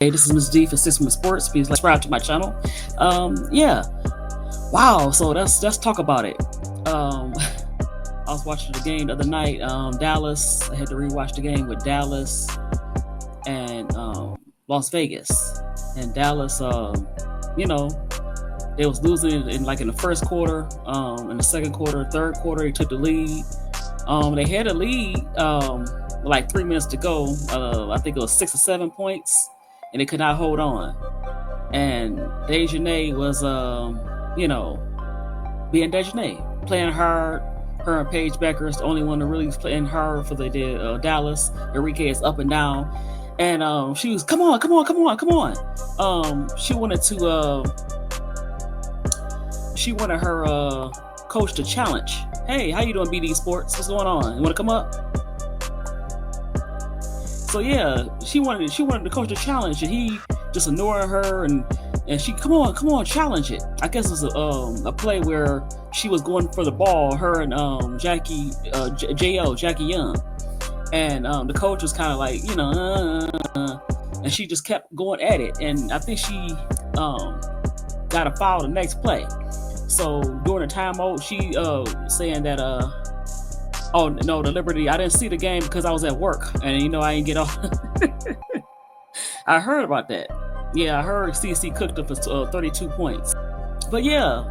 Hey, this is Ms. D for System of Sports. Please subscribe to my channel. Yeah. Wow. So let's talk about it. I was watching the game the other night. Dallas. I had to rewatch the game with Dallas and Las Vegas. And Dallas, they was losing in the first quarter, in the second quarter, third quarter, they took the lead. They had a lead with like 3 minutes to go. I think it was 6 or 7 points, and they could not hold on. And Dijoni was, being Dijoni, playing hard. Her and Paige Becker is the only one to really playing hard for Dallas. Enrique is up and down. And she was, come on. She wanted her coach to challenge. Hey, how you doing, BD Sports? What's going on? You want to come up? So yeah, she wanted the coach to challenge, and he just ignoring her, and she come on, challenge it. I guess it was a play where she was going for the ball, her and Jackie Young, and the coach was kind of like, and she just kept going at it, and I think she got a foul the next play. So during the timeout, she saying that oh no, the Liberty, I didn't see the game because I was at work, and I didn't get off. I heard about that. Yeah, I heard CC cooked up for 32 points. But yeah,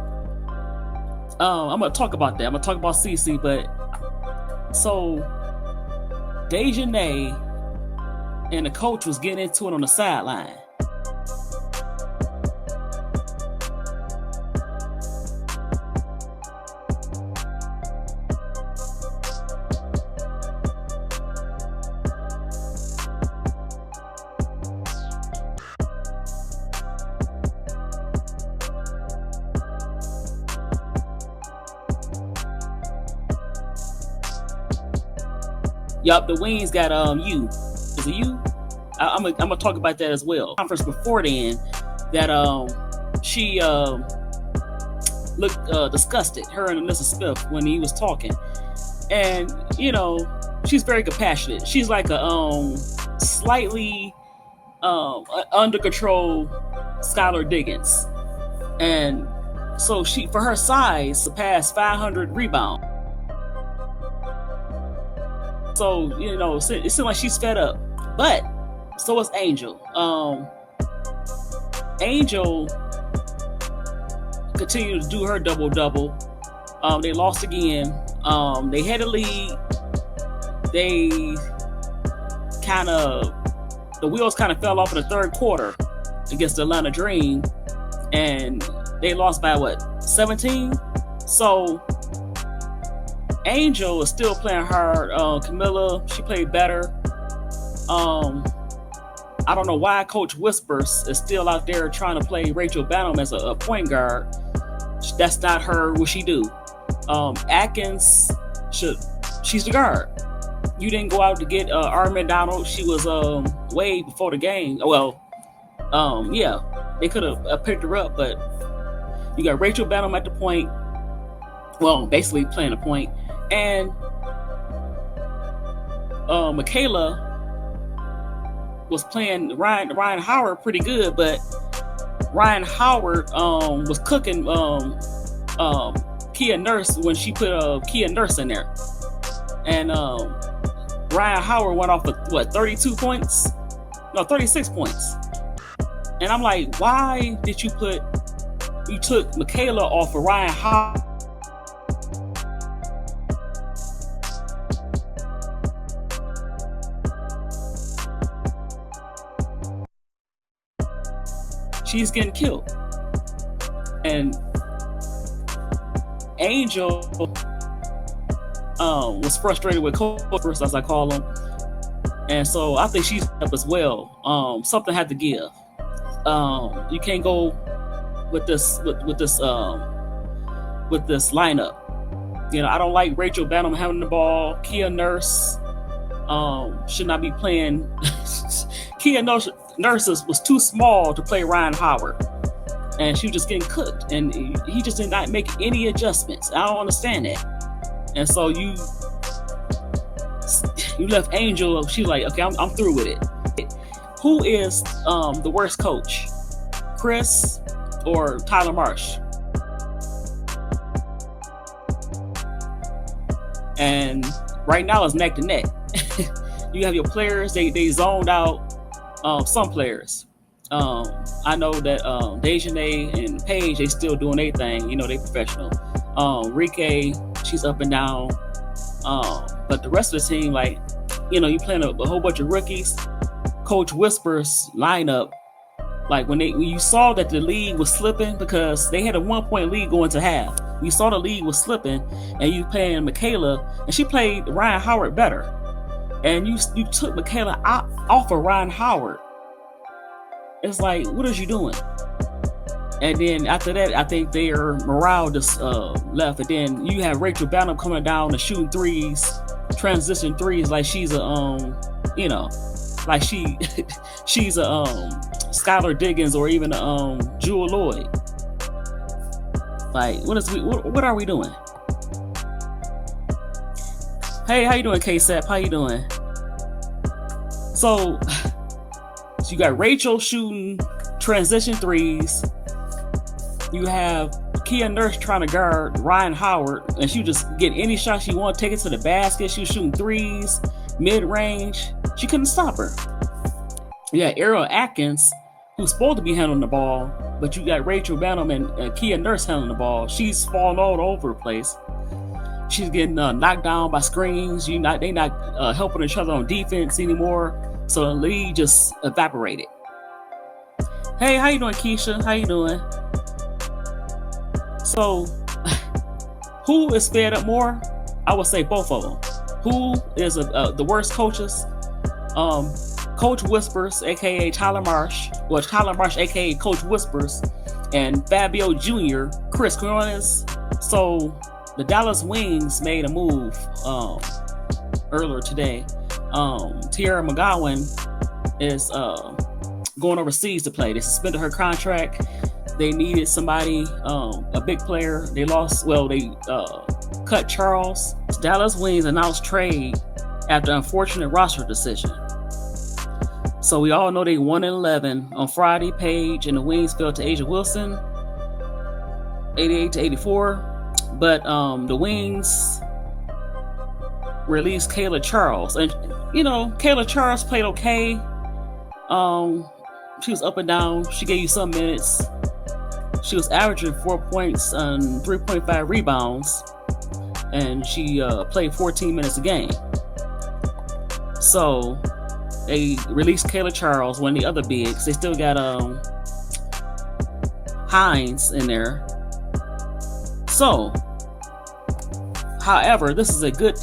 I'm gonna talk about that. I'm gonna talk about CC. But so Dijoni and the coach was getting into it on the sideline. Yup, the Wings got you. Is it you? I'm gonna talk about that as well. Conference before then, that she looked disgusted. Her and Mrs. Smith when he was talking, and she's very compassionate. She's like a slightly under control Skylar Diggins, and so she, for her size, surpassed 500 rebounds. So, it seems like she's fed up. But so is Angel. Angel continued to do her double-double. They lost again. They had a lead. The wheels kind of fell off in the third quarter against the Atlanta Dream. And they lost by, 17? So Angel is still playing hard. Camilla, she played better. I don't know why Coach Whispers is still out there trying to play Rachel Banham as a point guard. That's not what she do. Atkins, she's the guard. You didn't go out to get Armin Donald. She was way before the game. Well, yeah, they could have picked her up, but you got Rachel Banham at the point. Well, basically playing the point. And Michaela was playing Ryan Howard pretty good, but Ryan Howard was cooking Kia Nurse when she put Kia Nurse in there. And Ryan Howard went off with 32 points? No, 36 points. And I'm like, why did you took Michaela off of Ryan Howard? She's getting killed. And Angel was frustrated with Coach, as I call him. And so I think she's up as well. Something had to give. You can't go with this lineup. I don't like Rachel Banham having the ball. Kia Nurse should not be playing. Kia Nurse was too small to play Ryan Howard, and she was just getting cooked, and he just did not make any adjustments. I don't understand that. And so you left Angel. She's like, okay, I'm through with it. Who is the worst coach, Chris or Tyler Marsh? And right now it's neck to neck. You have your players, they zoned out some players. I know that Dijoni and Paige, they still doing their thing. You know, they professional. Rike, she's up and down. But the rest of the team, like, you know, you playing a whole bunch of rookies. Coach Whisper's lineup, like when you saw that the league was slipping because they had a 1-point lead going to half. You saw the league was slipping, and you playing Michaela, and she played Ryan Howard better. And you took Michaela off of Ryan Howard. It's like, what is you doing? And then after that, I think their morale just left. And then you have Rachel Banham coming down and shooting threes, transition threes, like she's a you know, like she's a Skylar Diggins or even a Jewel Lloyd. Like, what are we doing? Hey, how you doing, K-Sep? How you doing? So you got Rachel shooting transition threes. You have Kia Nurse trying to guard Ryan Howard, and she just get any shot she want, take it to the basket. She was shooting threes, mid-range. She couldn't stop her. You got Ariel Atkins, who's supposed to be handling the ball, but you got Rachel Banham and Kia Nurse handling the ball. She's falling all over the place. She's getting knocked down by screens. They not helping each other on defense anymore. So the league just evaporated. Hey, how you doing, Keisha? How you doing? So, who is fed up more? I would say both of them. Who is the worst coaches? Coach Whispers, aka Tyler Marsh, or Tyler Marsh, aka Coach Whispers, and Fabio Jr., Chris Cornelius. So the Dallas Wings made a move earlier today. Tierra McGowan is going overseas to play. They suspended her contract. They needed somebody, a big player. They cut Charles. Dallas Wings announced trade after unfortunate roster decision. So we all know they 1-11 on Friday. Paige and the Wings fell to Asia Wilson, 88-84. But the Wings released Kayla Charles, and you know Kayla Charles played okay. She was up and down. She gave you some minutes. She was averaging 4 points and 3.5 rebounds, and she played 14 minutes a game. So they released Kayla Charles, one of the other bigs. They still got Hines in there. So, however, this is a good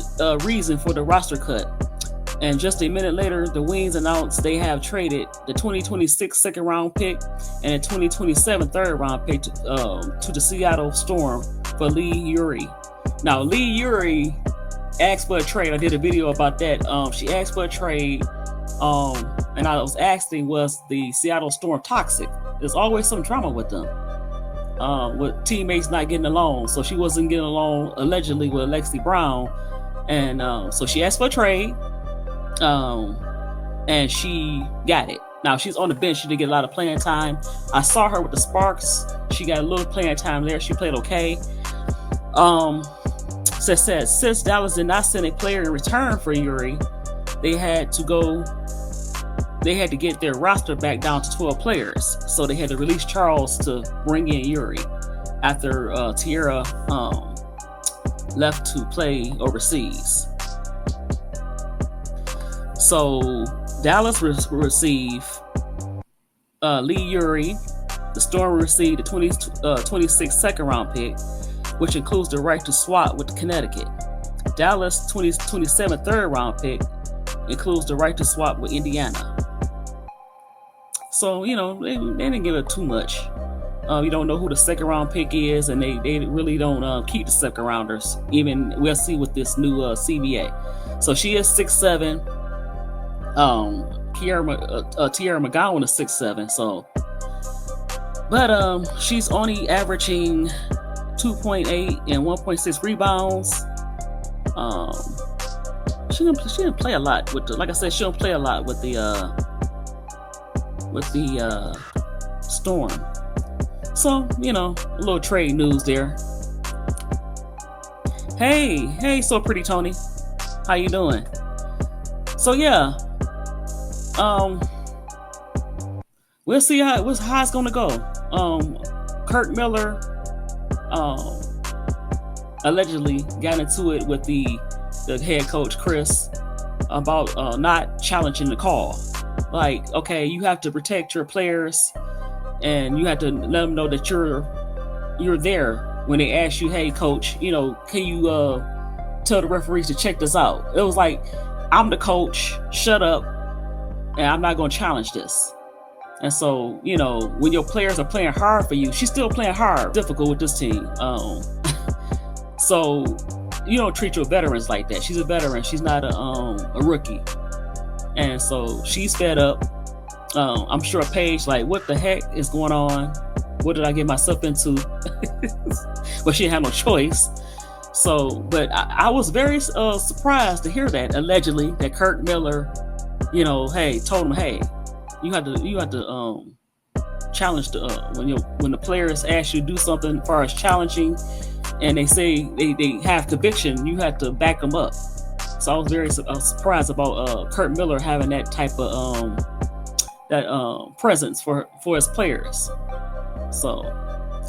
reason for the roster cut. And just a minute later, the Wings announced they have traded the 2026 second round pick and a 2027 third round pick to the Seattle Storm for Lee Uri. Now, Lee Uri asked for a trade. I did a video about that. She asked for a trade. And I was asking, was the Seattle Storm toxic? There's always some drama with them, with teammates not getting along. So she wasn't getting along allegedly with Alexi Brown, and so she asked for a trade, and she got it. Now she's on the bench. She didn't get a lot of playing time. I saw her with the Sparks. She got a little playing time there. She played okay. Since Dallas did not send a player in return for Uri, they had to get their roster back down to 12 players. So they had to release Charles to bring in Uri after Tierra left to play overseas. So Dallas will receive Lee Uri. The Storm will receive the 26 second round pick, which includes the right to swap with Connecticut. Dallas 2027 third round pick includes the right to swap with Indiana. So, you know, they didn't give it too much. You don't know who the second round pick is, and they really don't keep the second rounders. Even we'll see with this new CBA. So she is 6'7". Tierra McGowan is 6'7". So, but she's only averaging 2.8 and 1.6 rebounds. She didn't play a lot with like I said, she don't play a lot with the with the Storm. So, a little trade news there. Hey, so pretty Tony. How you doing? So yeah, we'll see how it's gonna go. Kirk Miller, allegedly got into it with the head coach Chris about not challenging the call. Like, okay, you have to protect your players, and you have to let them know that you're there when they ask you, hey, coach, can you tell the referees to check this out? It was like, I'm the coach, shut up, and I'm not going to challenge this. And so, when your players are playing hard for you, she's still playing hard, difficult with this team. So you don't treat your veterans like that. She's a veteran. She's not a rookie. And so she's fed up. I'm sure Paige, like, what the heck is going on? What did I get myself into? Well, she didn't have no choice. So, but I was very surprised to hear that, allegedly, that Kirk Miller, told him, hey, you have to challenge when the players ask you to do something as far as challenging, and they say they have conviction, you have to back them up. So I was very surprised about Kirk Miller having that type of presence for his players. So,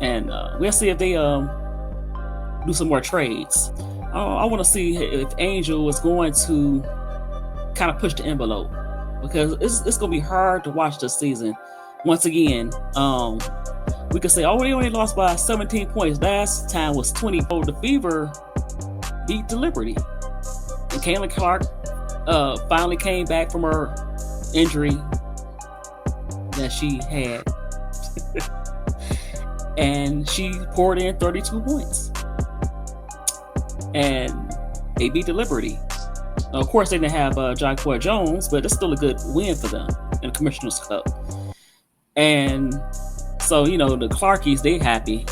and we'll see if they do some more trades. I want to see if Angel is going to kind of push the envelope, because it's going to be hard to watch this season. Once again, we could say, oh, they only lost by 17 points. Last time was 20. Oh, the Fever beat the Liberty. And Caitlin Clark finally came back from her injury that she had. And she poured in 32 points. And they beat the Liberty. Now, of course, they didn't have Jonquel Jones, but it's still a good win for them in the Commissioner's Cup. And so, the Clarkies, they happy,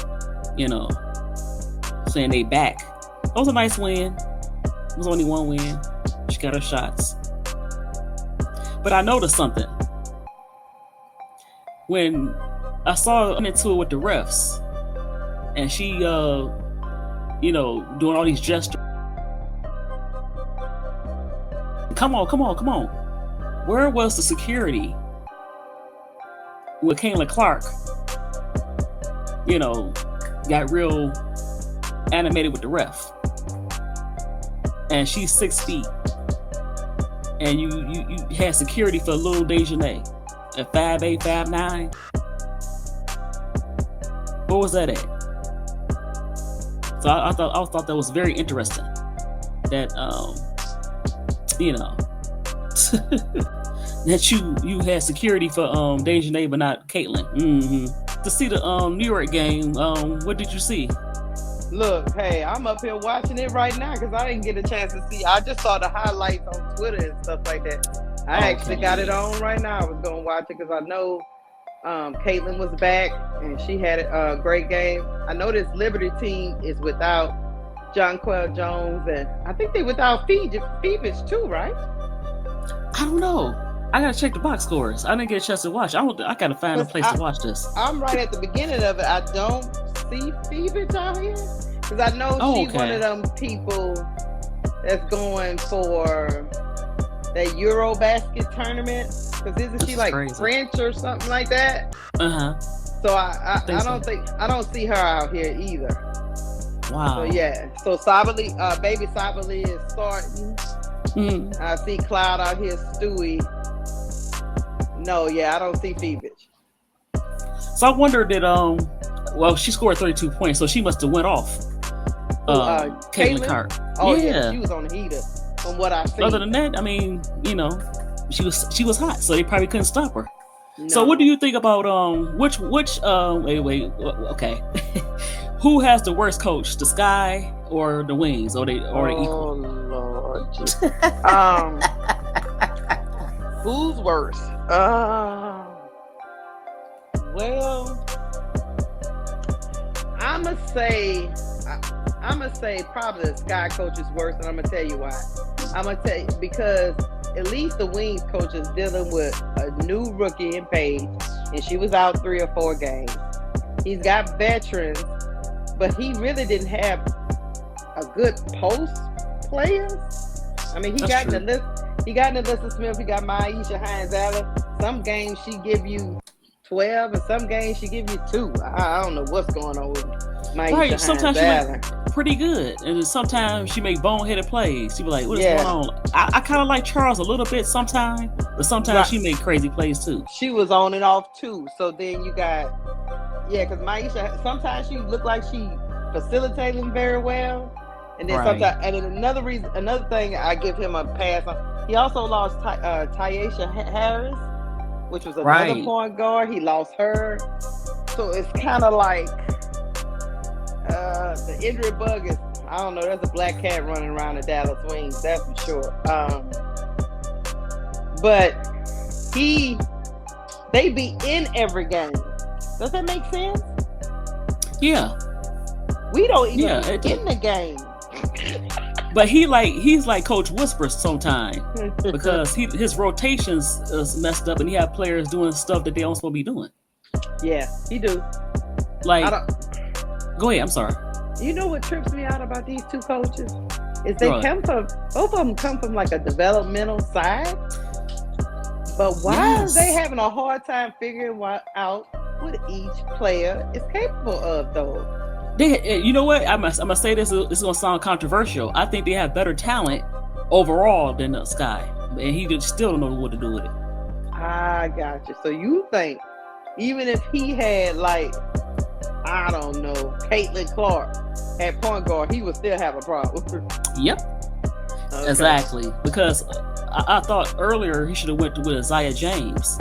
saying they back. That was a nice win. It was only one win. She got her shots. But I noticed something. When I saw her into it with the refs, and she, doing all these gestures. Come on. Where was the security with Caitlin Clark? Got real animated with the ref. And she's 6 feet. And you had security for little Dijoni at 5'8", 5'9". What was that at? So I thought that was very interesting. That that you had security for Dijoni but not Caitlin. Mm-hmm. To see the New York game, what did you see? Look, hey, I'm up here watching it right now because I didn't get a chance to see. I just saw the highlights on Twitter and stuff like that. I actually got it on right now. I was going to watch it because I know Caitlin was back and she had a great game. I know this Liberty team is without Jonquel Jones, and I think they without Phoebus too, right? I don't know. I gotta check the box scores. I didn't get a chance to watch. I gotta find a place to watch this. I'm right at the beginning of it. I don't see Phoebus out here because I know she's one of them people that's going for that Eurobasket tournament. Because isn't she like crazy. French or something like that? So I don't see her out here either. Wow. So yeah. So baby Sabali is starting. Mm-hmm. I see Cloud out here, Stewie. No, yeah, I don't see Phoebus. So I wonder that she scored 32 points, so she must have went off. Caitlin Clark. Oh yeah, she was on the heater from what I see. Other than that, I mean, she was hot, so they probably couldn't stop her. No. So what do you think about which okay. Who has the worst coach, the Sky or the Wings, or they equal? Oh Lord. Who's worse? Well, I'ma say probably the Sky coach is worse, and I'm gonna tell you why. I'm gonna tell you because at least the Wings coach is dealing with a new rookie in Paige, and she was out 3 or 4 games. He's got veterans, but he really didn't have a good post players. I mean, he got in the list. He got in the list of Smith. He got Maisha Hines-Allen. Some games she give you 12, and some games she give you 2. I don't know what's going on with Maisha sometimes Hines-Allen. She make pretty good, and then sometimes she make boneheaded plays. She be like, "What is going on?" I kind of like Charles a little bit sometimes, but sometimes she make crazy plays too. She was on and off too. So then you got because Maisha sometimes she looked like she facilitating very well. And then sometimes, and then another thing, I give him a pass on. He also lost Tyasha Harris, which was another point guard. He lost her, so it's kind of like the injury bug is. I don't know. There's a black cat running around the Dallas Wings, that's for sure. But they be in every game. Does that make sense? Yeah. We don't even be in the game. But he's like Coach Whispers sometimes because his rotations is messed up and he have players doing stuff that they don't supposed to be doing. Yeah, he do. Like, go ahead. I'm sorry. You know what trips me out about these two coaches is they come from both of them come from like a developmental side, but why are they having a hard time figuring out what each player is capable of though? You know what? I'm gonna say this. This is gonna sound controversial. I think they have better talent overall than Sky, and he still don't know what to do with it. I got you. So you think even if he had like, I don't know, Caitlin Clark at point guard, he would still have a problem? Yep. Okay. Exactly. Because I thought earlier he should have went with Isaiah James.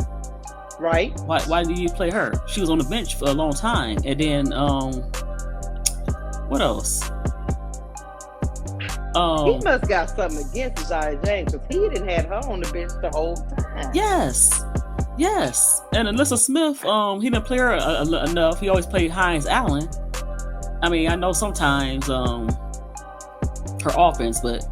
Right. Why did you play her? She was on the bench for a long time, and then what else? He must got something against Isaiah James because he didn't have her on the bench the whole time. Yes. And Alyssa Smith, he didn't play her enough. He always played Hines-Allen. I mean, I know sometimes her offense, but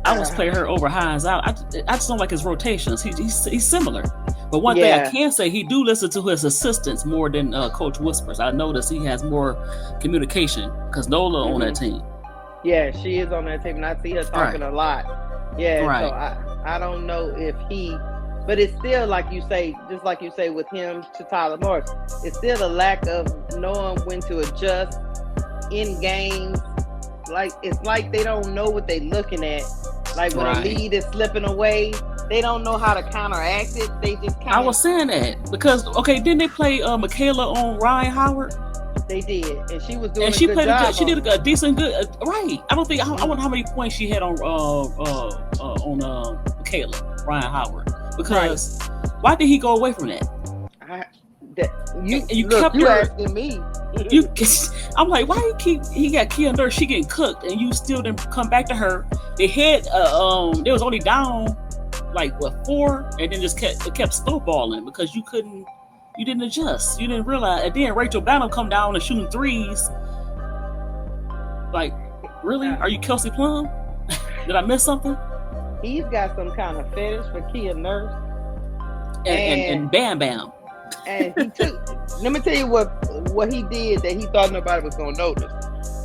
I always play her over Hines-Allen. I just don't like his rotations. He's similar. But one thing I can say, he do listen to his assistants more than Coach Whispers. I noticed he has more communication because Nola on that team. Yeah, she is on that team, and I see her talking a lot. Yeah, so I don't know if he, but it's still like you say, just like you say with him to Tyler Morris, it's still a lack of knowing when to adjust in games. Like it's like they don't know what they're looking at. Like when a lead is slipping away, they don't know how to counteract it. They just kind of. I was saying that because didn't they play Michaela on Ryan Howard? They did, and she was doing. And she a good job. She did a decent good. Right. I don't think I wonder how many points she had on Michaela Ryan Howard because why did he go away from that? You asking me. I'm like, why he got Kia Nurse, she getting cooked, and you still didn't come back to her. They had they was only down like 4, and then just kept snowballing because you didn't adjust, you didn't realize. And then Rachel Banham come down and shooting threes. Like, really? Are you Kelsey Plum? Did I miss something? He's got some kind of fetish for Kia Nurse and Bam Bam. And he took. Let me tell you what he did that he thought nobody was gonna notice.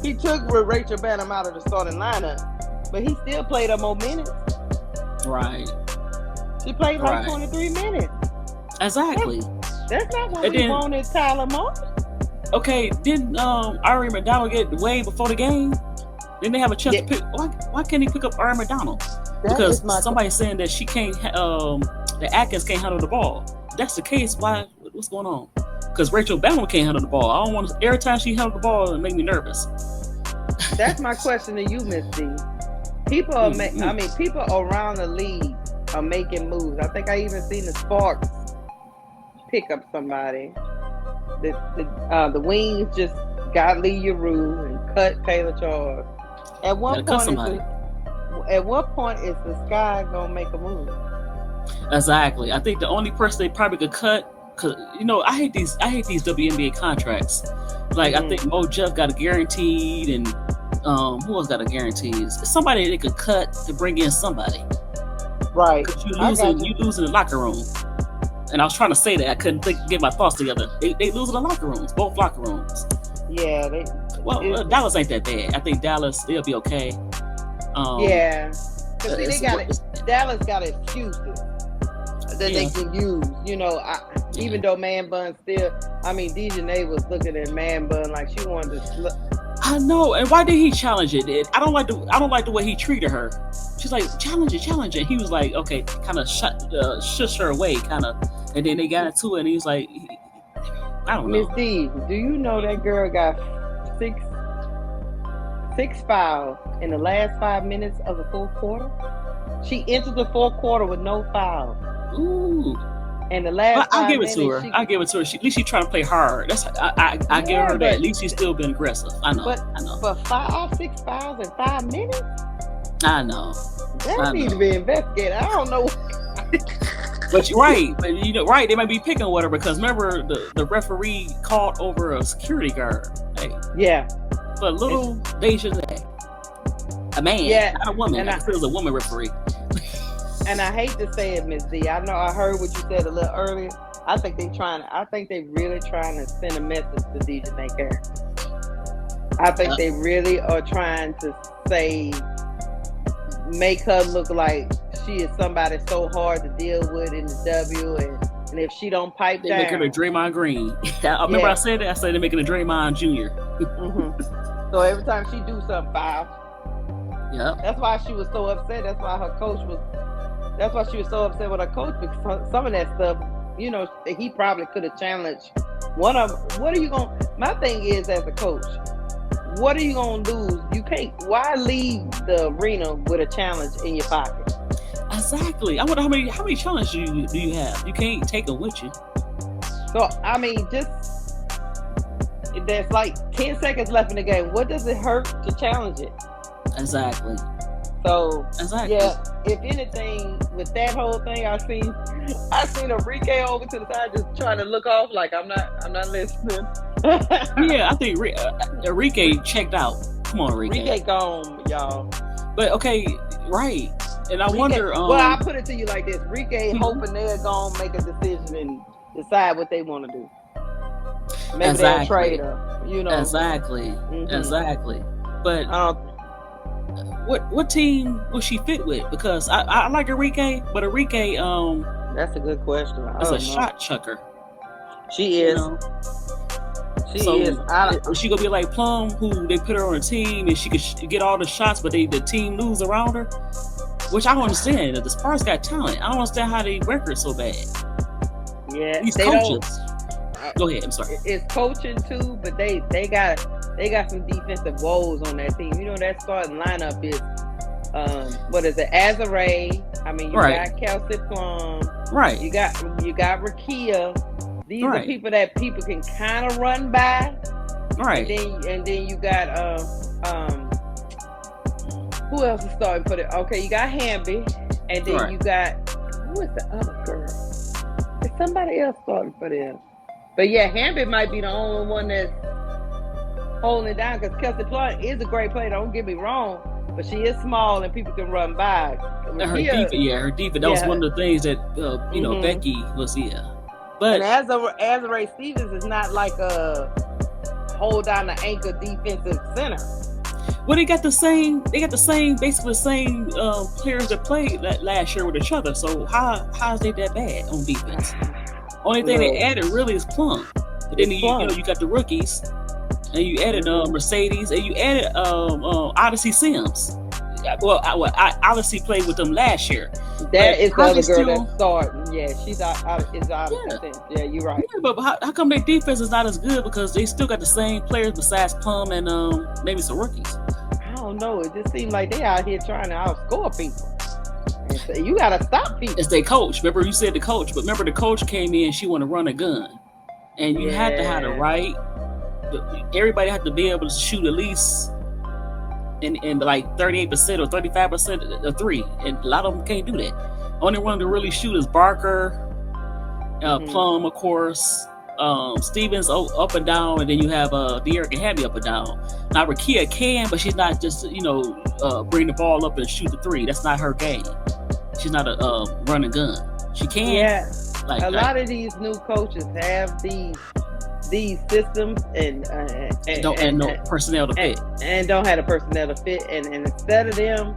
He took Rachel Banham out of the starting lineup, but he still played her more minutes. Right. She played like 23 minutes. Exactly. That's not what we wanted Tyler Moore. Okay, didn't Ari McDonald get way before the game? Didn't they have a chance to pick? Why can't he pick up Ari McDonald? Because somebody's saying that she can't. That Atkins can't handle the ball. If that's the case, why? What's going on? Because Rachel Banham can't handle the ball. I don't want to. Every time she handles the ball, it make me nervous. That's my question to you, Miss D. People are people around the league are making moves. I think I even seen the Sparks pick up somebody. The Wings just got Lee Yaroo and cut Taylor Charles. At what point is the Sky gonna make a move? Exactly. I think the only person they probably could cut, because I hate these WNBA contracts. Like I think Mo Jeff got a guaranteed, and who else got a guaranteed? Somebody they could cut to bring in somebody. Right. Because you I got lose in the locker room. And I was trying to say that I couldn't get my thoughts together. They lose in the locker rooms, both locker rooms. Yeah, Dallas ain't that bad. I think Dallas they'll be okay. Yeah, because Dallas got excuses that they can use. You know, even though Man Bun still, I mean, Dijoni was looking at Man Bun like she wanted to. I know, and why did he challenge it? I don't like the way he treated her. She's like, challenge it. He was like, okay, kind of shush her away, kind of, and then they got into it, and he was like, I don't know. Miss D, do you know that girl got six fouls in the last 5 minutes of the fourth quarter? She entered the fourth quarter with no fouls. Ooh. And the last I'll give it to her. At least she's trying to play hard. That's I give her that. At least she's still been aggressive. I know. But 6 fouls in 5 minutes? I know. That needs to be investigated. I don't know. But you're right. But right. They might be picking with her because remember the referee called over a security guard. Hey. Yeah. But little Deja that. A man, not a woman. I feel it was a woman referee. And I hate to say it, Miss D. I know I heard what you said a little earlier. I think they really trying to send a message to Dijoni Carrington. I think they really are trying to make her look like she is somebody so hard to deal with in the W, and if she don't pipe down, they make her a Draymond Green. I remember I said that. I said they're making a Draymond Jr. Mm-hmm. So every time she do something, foul. Yeah. That's why she was so upset. That's why she was so upset with her coach, because some of that stuff, he probably could have challenged one of them. My thing is, as a coach, what are you going to lose? You can't, why leave the arena with a challenge in your pocket? Exactly. I wonder how many challenges do you have? You can't take them with you. So, I mean, there's like 10 seconds left in the game. What does it hurt to challenge it? Exactly. So, yeah, if anything, with that whole thing, I seen Enrique over to the side just trying to look off like I'm not listening. Yeah, I think Enrique checked out. Come on, Enrique. Enrique gone, y'all. But okay, right. And I wonder. Well, I put it to you like this: Enrique hoping they're gonna make a decision and decide what they want to do. Maybe they'll trade her. Exactly. Mm-hmm. Exactly. But what team will she fit with? Because I like Enrique, but Enrique that's a good question. Is a shot chucker. She is. She is. Is she gonna be like Plum, who they put her on a team and she could get all the shots, but the team lose around her? Which I don't understand. The Spurs got talent. I don't understand how they record so bad. Yeah, these coaches. Go ahead. I'm sorry. It's coaching too, but they got some defensive woes on that team. That starting lineup is what is it? Azare. I mean, you got Kelsey Plum. Right. You got Rakia. These are people that people can kind of run by. Right. And then you got who else is starting for the? Okay, you got Hamby, and then you got who is the other girl? Is somebody else starting for them? But yeah, Hamby might be the only one that's holding it down, because Kelsey Plum is a great player. Don't get me wrong, but she is small and people can run by. Her defense. That was one of the things that Becky was But and Azare Stevens is not like a hold down the anchor defensive center. Well, they got the same, basically the same players that played last year with each other. So how is they that bad on defense? Only thing they added really is Plum. But then you got the rookies, and you added Mercedes, and you added Odyssey Sims. Well, Odyssey played with them last year. That is the other girl that's starting. Yeah, she's out. Yeah, you're right. Yeah, but how come their defense is not as good? Because they still got the same players besides Plum and maybe some rookies. I don't know. It just seems like they out here trying to outscore people. And so you gotta stop people. It's their coach. Remember, you said the coach, but remember the coach came in. She wanted to run a gun, and you had to have the right. Everybody had to be able to shoot at least. And like 38% or 35% of three, and a lot of them can't do that. Only one to really shoot is Barker, Plum, of course, Stevens up and down, and then you have De'Eric and Hamby up and down. Now Rakia can, but she's not just bring the ball up and shoot the three. That's not her game. She's not a run and gun. She can. Yeah, Like a lot of these new coaches have these systems and no personnel to fit. and don't have the personnel to fit. And instead of them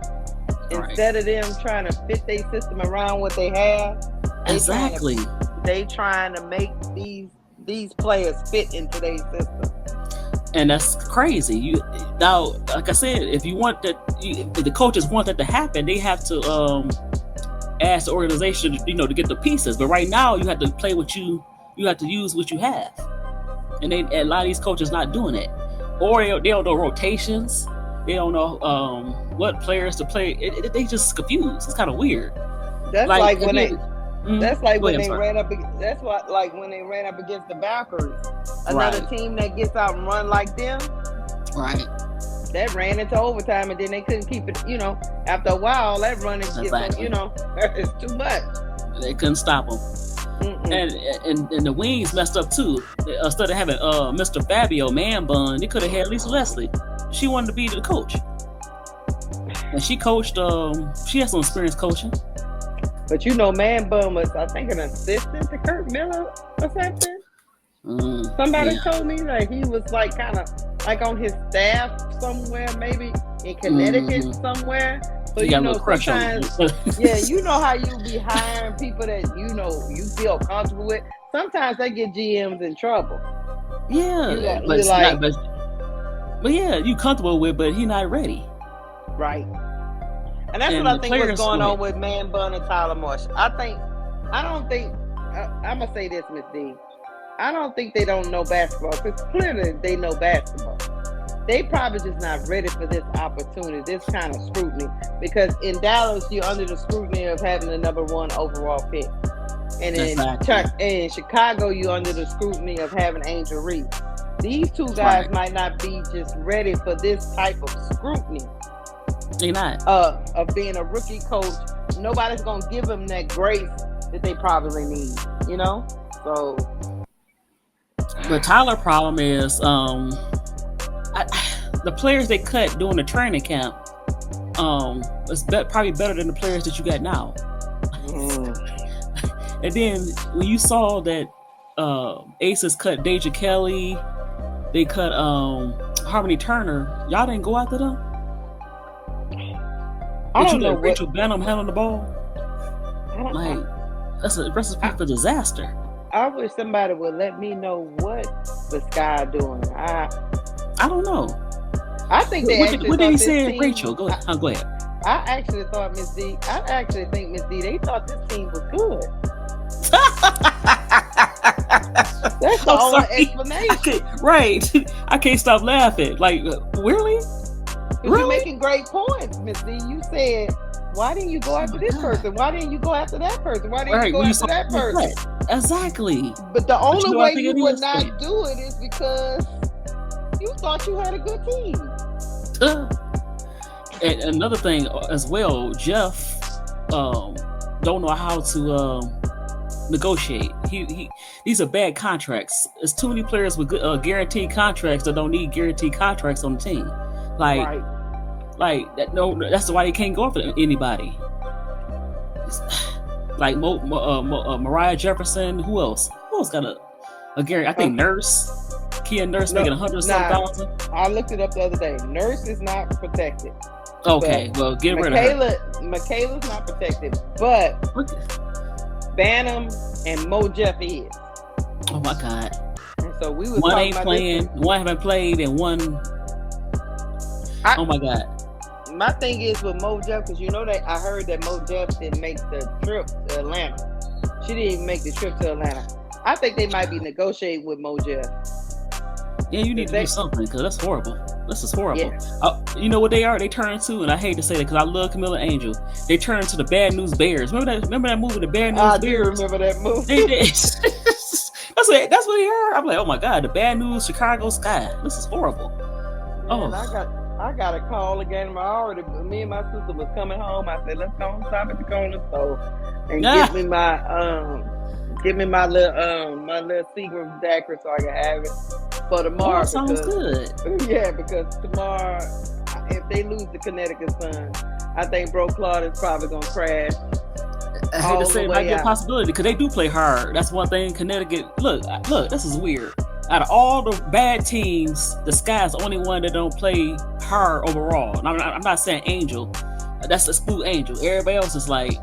trying to fit their system around what they have, they trying to make these players fit into their system. And that's crazy. You now, like I said, if you want that, if the coaches want that to happen, they have to ask the organization, to get the pieces. But right now, you have to play you have to use what you have, and a lot of these coaches not doing it, or they don't know rotations. They don't know what players to play. They just confused. It's kind of weird. That's like when they. That's like when they ran up. That's like when they ran up against the Valkyries, another team that gets out and run like them. Right. That ran into overtime, and then they couldn't keep it. After a while, that running gets, it's too much. They couldn't stop them. And the wings messed up too. Instead of having Mr. Fabio man bun, they could have had Lisa Leslie. She wanted to be the coach, and she coached. She has some experience coaching. But Man Bun was, I think, an assistant to Kurt Miller or something. Somebody told me that he was like kind of like on his staff somewhere, maybe in Connecticut somewhere. So sometimes, how you be hiring people that you feel comfortable with. Sometimes they get GMs in trouble. Yeah, but you comfortable with, but he not ready. Right. And that's what I think was going on with Man Bun and Tyler Marshall. I'm going to say this, Miss D. I don't think they don't know basketball, because clearly they know basketball. They probably just not ready for this opportunity, this kind of scrutiny. Because in Dallas, you're under the scrutiny of having the number 1 overall pick. And in Chicago, you're under the scrutiny of having Angel Reese. These two guys might not be just ready for this type of scrutiny. They're not. Of being a rookie coach. Nobody's going to give them that grace that they probably need, So. But Tyler's problem is the players they cut during the training camp is probably better than the players that you got now. And then when you saw that Aces cut Deja Kelly, they cut Harmony Turner, y'all didn't go after them? I don't know. Rachel Benham handling the ball? That's a recipe for disaster. I wish somebody would let me know what the Sky doing. I don't know. I think they what did he say, Rachel? Go ahead. Go ahead. I actually thought Miss D. They thought this team was good. That's the only explanation. I can't stop laughing. Like, really? You're making great points, Miss D. You said, why didn't you go after this person? Why didn't you go after that person? Why didn't you go after that person? Exactly. But the only way you would not do it is because you thought you had a good team. And another thing as well, Jeff don't know how to negotiate. These are bad contracts. There's too many players with good, guaranteed contracts that don't need guaranteed contracts on the team. Like that. No, that's why they can't go after anybody. Like Mariah Jefferson. Who else? Who else got a guarantee? I think Nurse. Kia Nurse making 100,000. I looked it up the other day. Nurse is not protected. Okay, well, get rid of her. Michaela's not protected, but Banham and Mo Jeff is. Oh my God! And so we was one ain't playing, one haven't played, and one. Oh my God! My thing is with Mo Jeff, because that I heard that Mo Jeff didn't make the trip to Atlanta. She didn't even make the trip to Atlanta. I think they might be negotiating with Mo Jeff. Yeah, you need to do something, because that's horrible. This is horrible. Yeah. You know what they are? They turn into, and I hate to say that because I love Camilla Angel. They turn into the Bad News Bears. Remember that movie, the Bad News Bears? I do remember that movie. They did. That's what they are. I'm like, oh my God, the Bad News Chicago Sky. This is horrible. Man, I got a call again. Me and my sister was coming home. I said, let's go and stop at the corner store and give me my little secret daiquiri so I can have it for tomorrow. Sounds good. Yeah, because tomorrow, if they lose the Connecticut Sun, I think Bro Claude is probably gonna crash I hate to all say the it might way be a out. possibility because they do play hard. That's one thing. Connecticut. Look, this is weird. Out of all the bad teams, the Sky's the only one that don't play hard overall. And I'm not saying Angel. That's a spook Angel. Everybody else is like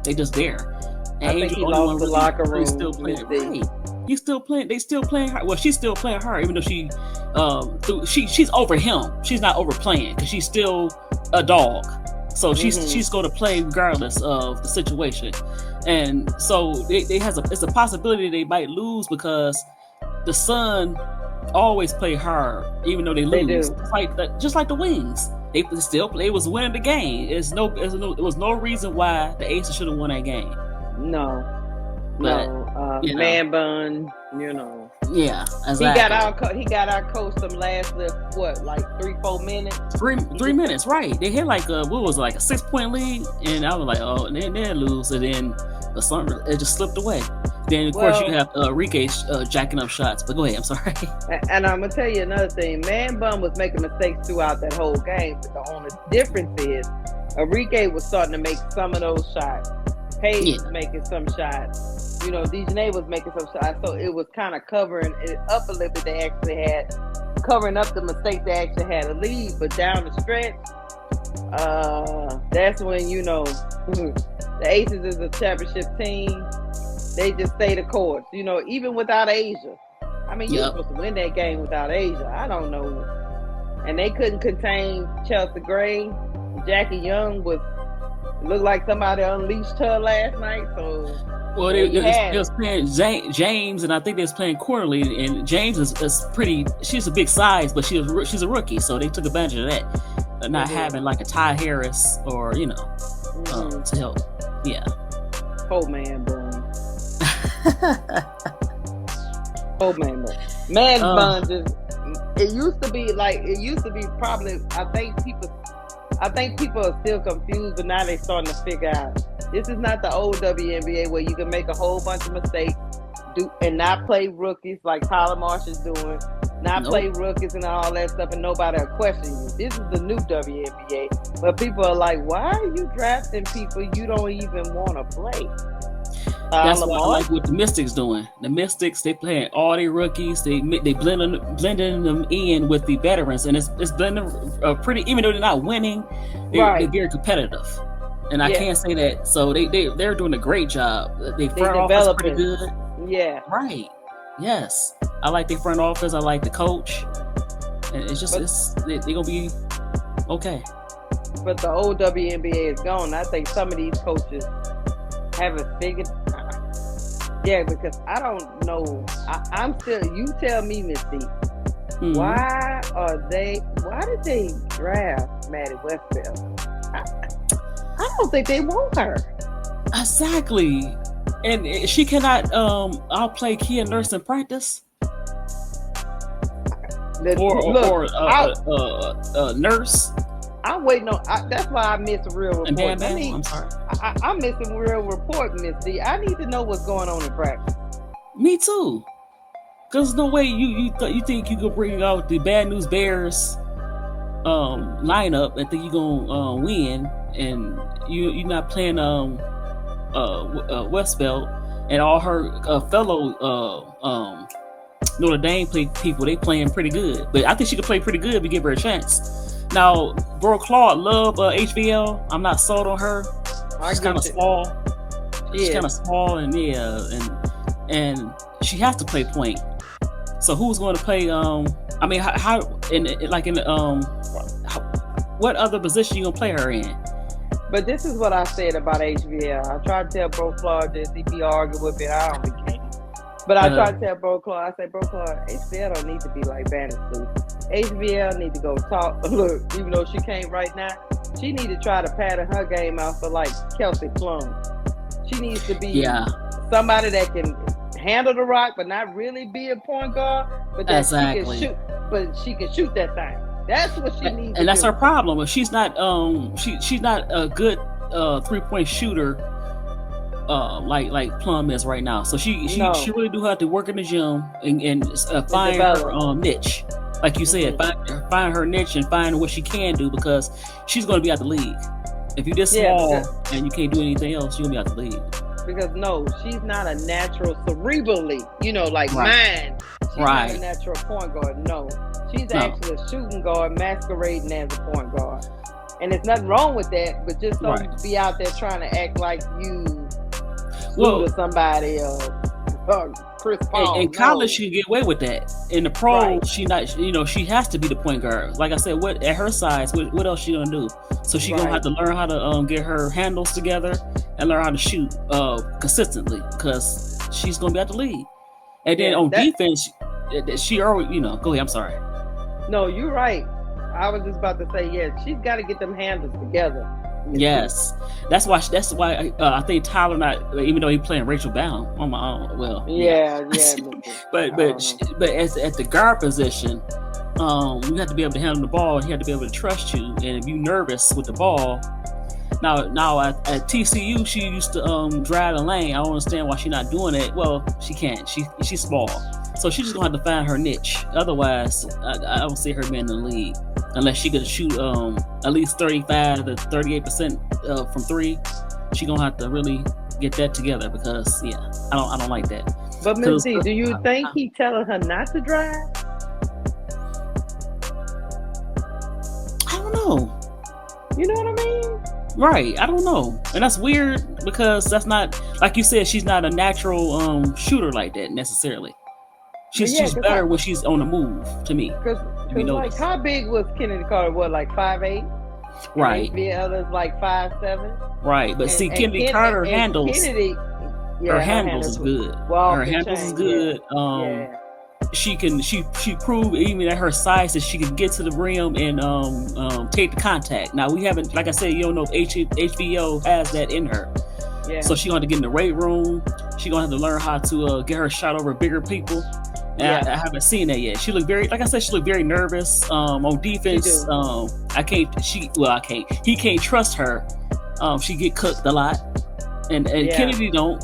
they just there. And I think Angel he the only lost one the really, locker really room. still playing. Right. He's still playing. They still playing hard. Well, she's still playing hard, even though she's over him. She's not overplaying because she's still a dog. So she's going to play regardless of the situation, and so it's a possibility they might lose because the Sun always play hard, even though they lose. Just like the Wings, they was winning the game. It was no reason why the Aces should have won that game. No. Man bun, Yeah, exactly. He got our coach some last like 3-4 minutes. 3 minutes, right? They hit like a 6-point lead, and I was like, oh, and then they lose, and then the Sun it just slipped away. Then of course you have Enrique jacking up shots. But go ahead, I'm sorry. And I'm gonna tell you another thing. Man bun was making mistakes throughout that whole game, but the only difference is Enrique was starting to make some of those shots. Hayes was making some shots. Dijoni was making some shots. So it was kind of covering it up a little bit. They actually had covering up the mistakes they actually had to lead. But down the stretch, that's when, the Aces is a championship team. They just stay the course. Even without Asia. I mean, you're supposed to win that game without Asia. I don't know. And they couldn't contain Chelsea Gray. Jackie Young looked like somebody unleashed her last night. So, well, they was playing James, and I think they was playing Quarterly. And James is pretty. She's a big size, but she's a rookie, so they took advantage of that, not having like a Ty Harris or to help. Yeah. Oh man, bun. Oh man, bun. Man bun just. It used to be probably. I think people are still confused, but now they're starting to figure out. This is not the old WNBA where you can make a whole bunch of mistakes and not play rookies like Tyler Marsh is doing, play rookies and all that stuff, and nobody will question you. This is the new WNBA where people are like, why are you drafting people you don't even want to play? That's what I like what the Mystics doing. The Mystics, they playing all their rookies. They blending them in with the veterans, and it's blending pretty. Even though they're not winning, they're very competitive. And I can't say that. So they're doing a great job. They front office pretty good. Yeah. Right. Yes. I like their front office. I like the coach. And it's just they're gonna be okay. But the old WNBA is gone. I think some of these coaches haven't figured. Yeah, because I don't know. I'm still. You tell me, Misty. Mm-hmm. Why did they draft Maddie Westfield? I don't think they want her. Exactly, and she cannot outplay Kia Nurse in practice. Or Nurse. I'm waiting on. That's why I miss real reporting. I'm sorry. I'm missing real reporting, Miss D. I need to know what's going on in practice. Me too. Cause no way you think you could bring out the Bad News Bears lineup and think you're gonna win, and you're not playing Westbelt and all her fellow Notre Dame people. They playing pretty good, but I think she could play pretty good if you give her a chance. Now, Bro Claude love HVL. I'm not sold on her. She's kind of small. She's kind of small, and and she has to play point. So who's going to play? I mean, what other position you gonna play her in? But this is what I said about HVL. I tried to tell Bro Claude this. If he argued with me, I don't be kidding. But I tried to tell Bro Claude. I said, Bro Claude, HVL don't need to be like Vanderbilt. HVL need to go talk. Look, even though she can't right now, she need to try to pattern her game out for like Kelsey Plum. She needs to be somebody that can handle the rock, but not really be a point guard. But that she can shoot. But she can shoot that thing. That's what she needs. And that's her problem. She's not. She's not a good 3-point shooter. Like Plum is right now. So she really do have to work in the gym and find her niche. Like you said, find her niche and find what she can do, because she's going to be out the league. If you this small and you can't do anything else, you're gonna be out the league. Because no, she's not a natural cerebrally, like Right. mine. She's not a natural point guard. No. She's actually a shooting guard masquerading as a point guard. And there's nothing wrong with that, but just don't be out there trying to act like you to somebody else. Chris Paul. In college, she can get away with that. In the pro, she not. She has to be the point guard. Like I said, at her size, what else she gonna do? So she gonna have to learn how to get her handles together and learn how to shoot consistently because she's gonna be at the league. And then on defense, she already. Go ahead. I'm sorry. No, you're right. I was just about to say, she's got to get them handles together. Yes, that's why I think Tyler not, even though he playing Rachel Bound on my own. Well, but at the guard position, you have to be able to handle the ball. He have to be able to trust you. And if you're nervous with the ball, now at TCU she used to drive the lane. I don't understand why she's not doing it. Well, she can't. She's small, so she's just gonna have to find her niche. Otherwise, I don't see her being in the league. Unless she could shoot at least 35 to 38% from three, she gonna have to really get that together because I don't like that. But Ms. D, do you think he telling her not to drive? I don't know. You know what I mean? Right, I don't know, and that's weird because that's not, like you said, she's not a natural shooter like that necessarily. She's better when she's on the move, to me. Because like, how big was Kennedy Carter? What, like 5'8"? Right. The others like 5'7". Right, but Kennedy Carter handles. Her handles is good. Her handles is good. She proved even at her size that she can get to the rim and take the contact. Now we haven't, like I said, you don't know if HBO has that in her. Yeah. So she's going to get in the weight room. She's going to have to learn how to get her shot over bigger people. And I haven't seen that yet. She looked very, like I said, she looked very nervous. On defense, I can't. He can't trust her. She get cooked a lot, and Kennedy don't.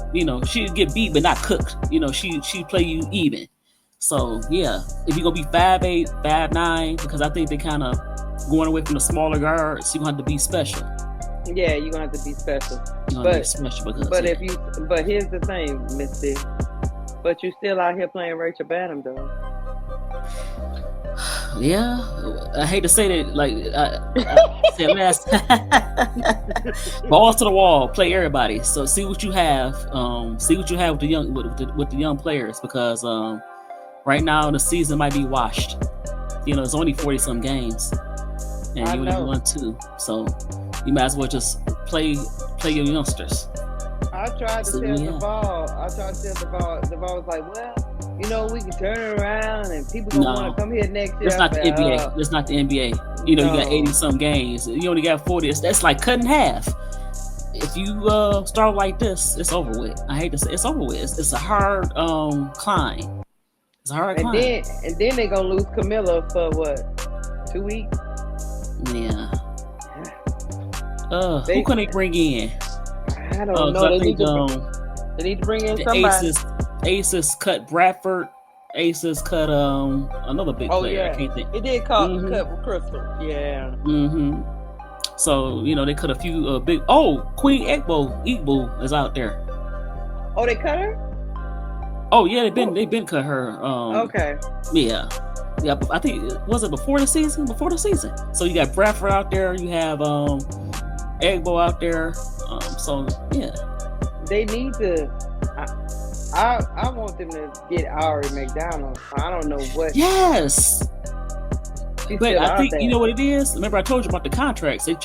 She get beat but not cooked. She play you even. So if you're gonna be 5'8", 5'9", because I think they kind of going away from the smaller guards, you're gonna have to be special. Yeah, you're gonna have to be special. But here's the thing, Miss D. But you're still out here playing Rachel Banham, though. Yeah, I hate to say that. Like I said last, balls to the wall, play everybody. So see what you have. See what you have with the young players, because right now the season might be washed. It's only 40-some games, and you only won 2. So you might as well just play your youngsters. I tried to tell the ball. The ball was like, well, we can turn it around and people gonna want to come here next year. It's not the NBA. It's not the NBA. You got 80-some games. You only got 40. That's like cut in half. If you start like this, it's over with. I hate to say it's over with. It's a hard climb. It's a hard climb. And then they're gonna lose Camilla for what? 2 weeks? Yeah. Who can they bring in? I don't know. They need to bring in somebody. Aces cut Bradford. Aces cut another big player. Yeah. I can't think. It did cut Crystal. Yeah. Mm-hmm. So they cut a few big. Queen Igbo is out there. Oh, they cut her? Oh yeah, they've been cut her. Okay. Yeah. Yeah, I think was it before the season? Before the season. So you got Bradford out there. You have Egbo out there. So yeah, they need to. I want them to get Ari McDonald. I don't know what. Yes, but I think you know what it is. Remember, I told you about the contracts. They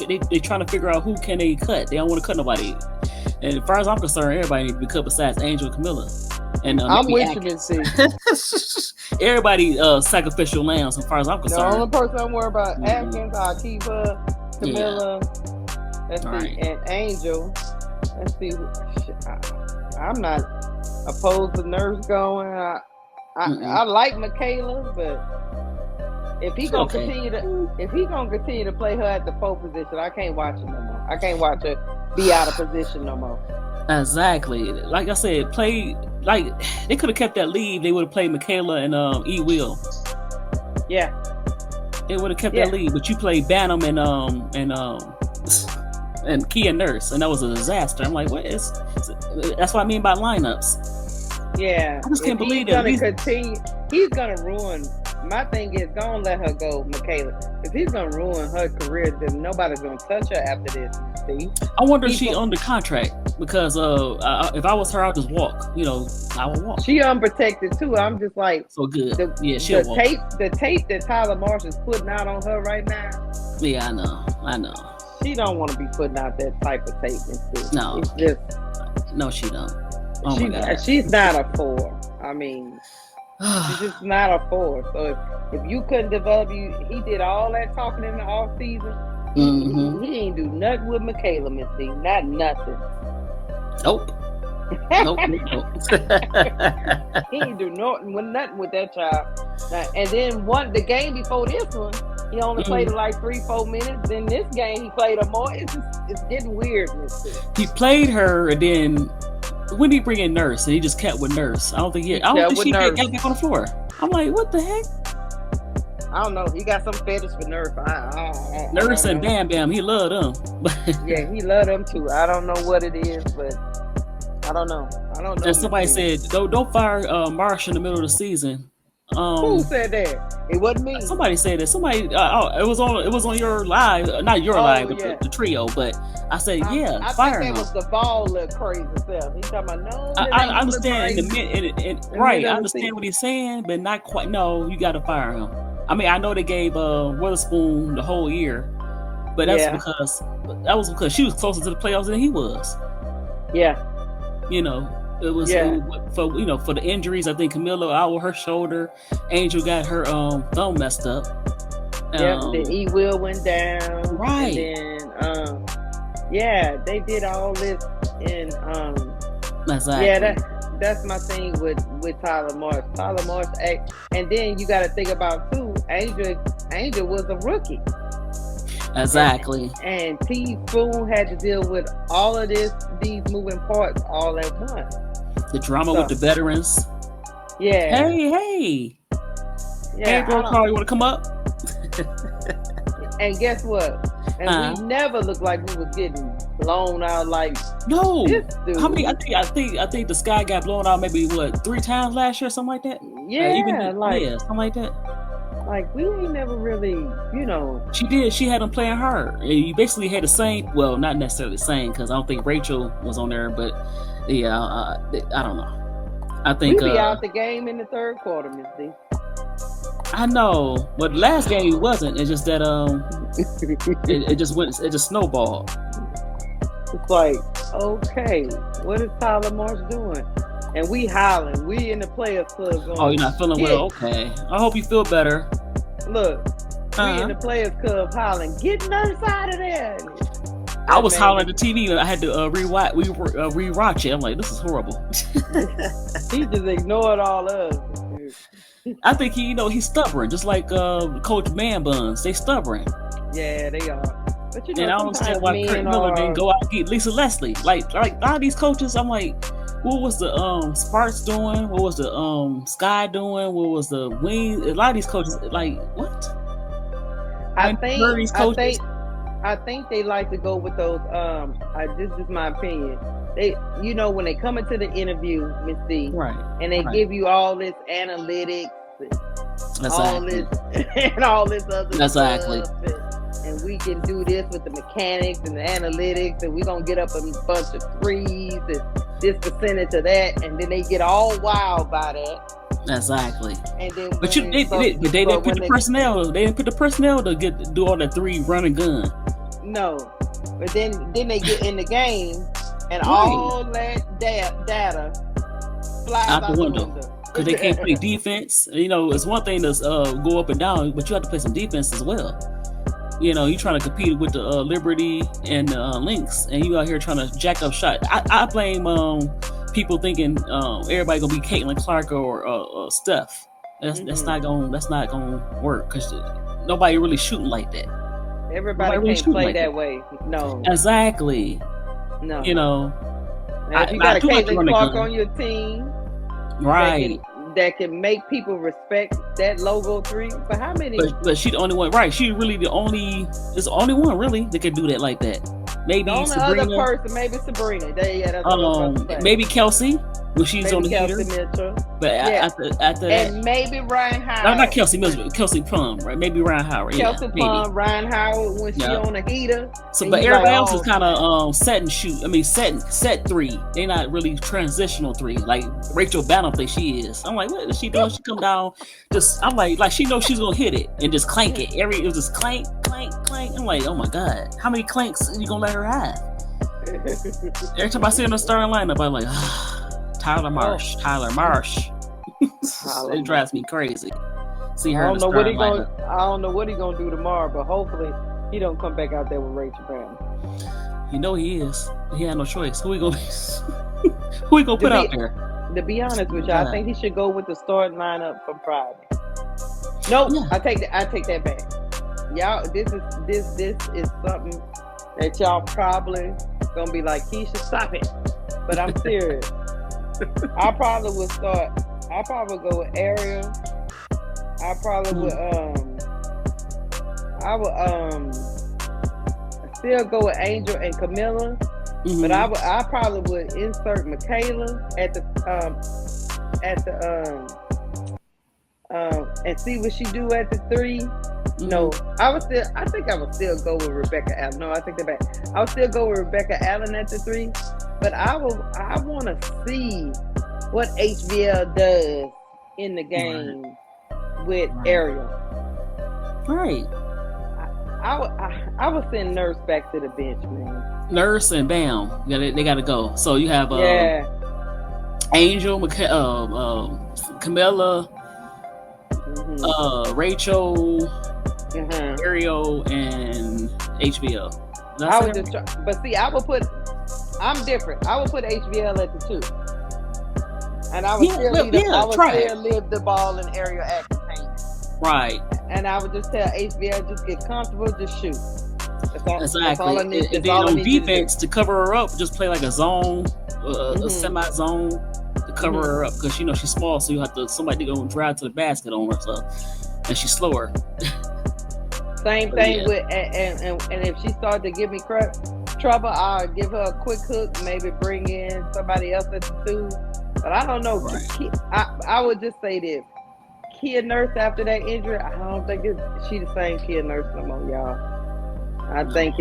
trying to figure out who can they cut. They don't want to cut nobody. And as far as I'm concerned, everybody needs to be cut besides Angel and Camilla. And I'm with you, Miss C. Everybody sacrificial lambs. As far as I'm concerned, the only person I'm worried about Atkins, I'll keep her. Camilla. Let's see, and Angel. Let's see. I'm not opposed to Nurse going. I like Michaela, but if he gonna continue to play her at the 4 position, I can't watch it no more. I can't watch her be out of position no more. Exactly. Like I said, play like they could have kept that lead. They would have played Michaela and E. Will. Yeah. They would have kept that lead, but you played Banham and and Kia Nurse, and that was a disaster. I'm like, what is? That's what I mean by lineups. Yeah, I just can't believe he's that. Gonna continue. He's gonna ruin. My thing is, don't let her go, Michaela. If he's gonna ruin her career, then nobody's gonna touch her after this. See? I wonder if she under contract because if I was her, I'd just walk. I would walk. She unprotected too. I'm just like, so good. She the tape that Tyler Marsh is putting out on her right now. Yeah, I know. She don't want to be putting out that type of tape. No, it's just no, she don't. Oh my God. She's not a 4. I mean, she's just not a 4. So if you couldn't develop he did all that talking in the off season. Mm-hmm. He ain't do nothing with Michaela, Miss D. Not nothing. Nope. Nope. He ain't do nothing with that child. Now, and then the game before this one, he only played like 3-4 minutes. Then this game, he played her more. It's getting weird, Miss D. He played her, and then when did he bring in Nurse, and he just kept with Nurse. I don't think she got back on the floor. I'm like, what the heck? I don't know. He got some fetish for Nurse. Nurse and Bam Bam, he loved them. Yeah, he loved them too. I don't know what it is, but I don't know. And somebody said, don't fire Marsh in the middle of the season. Who said that? It wasn't me. Somebody said that. Somebody. It was on your live, not your live, but the trio. But I said, fire him. I think that was the ball look crazy self. He's talking about no. I understand right. I understand what he's saying, but not quite. No, you got to fire him. I mean, I know they gave Witherspoon the whole year, but that's because she was closer to the playoffs than he was. Yeah. It was for the injuries. I think Camilla out with her shoulder. Angel got her thumb messed up. Then E. Will went down. Right. And then they did all this in Exactly. Yeah, that's my thing with Tyler Marsh. Tyler Marsh, and then you got to think about too. Angel was a rookie. Exactly. And T. Spoon had to deal with all of these moving parts all at once. The drama with the veterans. Yeah. Hey. Yeah, hey, bro, Carl, you want to come up? And guess what? And we never looked like we was getting blown out like this dude. How many? I think the Sky got blown out maybe 3 times last year, something like that. Yeah, something like that. Like we ain't never really, She did. She had them playing hard. You basically had the same. Well, not necessarily the same because I don't think Rachel was on there, but yeah, I don't know. I think we be out the game in the third quarter, Miss D. I know, but the last game it wasn't. It's just that it just went. It just snowballed. It's like, okay, what is Tyler Marsh doing? And we hollering. We in the Players Club going. Oh, you're not feeling well? Okay. I hope you feel better. Look, we in the Players Club hollering. Get Nurse out of there. I was hollering at the TV. I had to rewatch it. I'm like, this is horrible. He just ignored all of us. I think he's stubborn, just like Coach Man Buns. They stubborn. Yeah, they are. But and I don't understand why Kurt Miller didn't go out and get Lisa Leslie. Like a lot of these coaches, I'm like, what was the Sparks doing? What was the Sky doing? What was the Wing? A lot of these coaches, like, what? I think they like to go with those. This is my opinion. They, when they come into the interview, Miss D, right, and they give you all this analytics, all this other stuff, and we can do this with the mechanics and the analytics, and we're gonna get up a bunch of threes and this percentage of that, and then they get all wild by that. Exactly. And then, they didn't put the personnel. They didn't put the personnel to do all that 3 run and gun. No, but then they get in the game. And all that data flies out the window. Because they can't play defense. It's one thing to go up and down, but you have to play some defense as well. You're trying to compete with the Liberty and Lynx, and you out here trying to jack up shot. I blame people thinking everybody gonna be Caitlin Clark or Steph. That's not gonna work because nobody really shooting like that. Everybody can't play that way. No. Exactly. No. Now, if you got a Caitlin Clark on your team, right, that can make people respect that logo 3. But how many? But she's the only one, right? She's really the only one really that can do that like that. Maybe The only Sabrina. other person, maybe Sabrina. That's what I was about to say. Maybe Kelsey when she's maybe on the Kelsey heater. Mitchell. But Yeah. after that, And maybe Ryan Howard. no, not Kelsey Mitchell, Kelsey Plum, right? Maybe Ryan Howard. Kelsey Yeah, Plum, maybe. Ryan Howard when she on the heater. So, but everybody else is kind of set and shoot. I mean, set three. They're not really transitional three. Like Rachel Bannon think she is. I'm like, what is she doing? She come down, just I'm like she knows she's gonna hit it and just clank it. It was just clank, clank, clank. I'm like, oh my god, how many clanks are you gonna let her have? Every time I see her in the starting lineup, I'm like, Tyler Marsh. It drives me crazy. See her. I don't know what he gonna do tomorrow, but hopefully he don't come back out there with Rachel Brown. You know he is. He had no choice. Who he gonna put out there? To be honest with you, I think he should go with the starting lineup from Friday. Nope, yeah. I take that back. Y'all, this is something that y'all probably gonna be like, Keisha, stop it. But I'm serious. I probably go with Ariel. I probably would still go with Angel and Camilla, but I probably would insert Michaela at the and see what she do at the 3. No, I think I would still go with Rebecca Allen. No, I take that back. I would still go with Rebecca Allen at the 3, but I want to see what HBL does in the game with Ariel. Right. I would send Nurse back to the bench, man. Nurse and Bam, they got to go. So you have Angel, Camilla, Rachel, Ariel, and HBL. I would just try, but see, I'm different. I would put HBL at the 2. And I would still leave the ball in Ariel at the paint. Right. And I would just tell HBL, just get comfortable, just shoot. Exactly. That's all I need. If they on defense to cover her up, just play like a zone, a semi-zone to cover her up, because she's small, so you have to somebody go and drive to the basket on her, and she's slower. Same thing with and if she started to give me trouble, I'll give her a quick hook, maybe bring in somebody else at the 2. But I don't know. Right. I would just say this. Kia Nurse, after that injury, I don't think she the same Kia Nurse no more, y'all. I think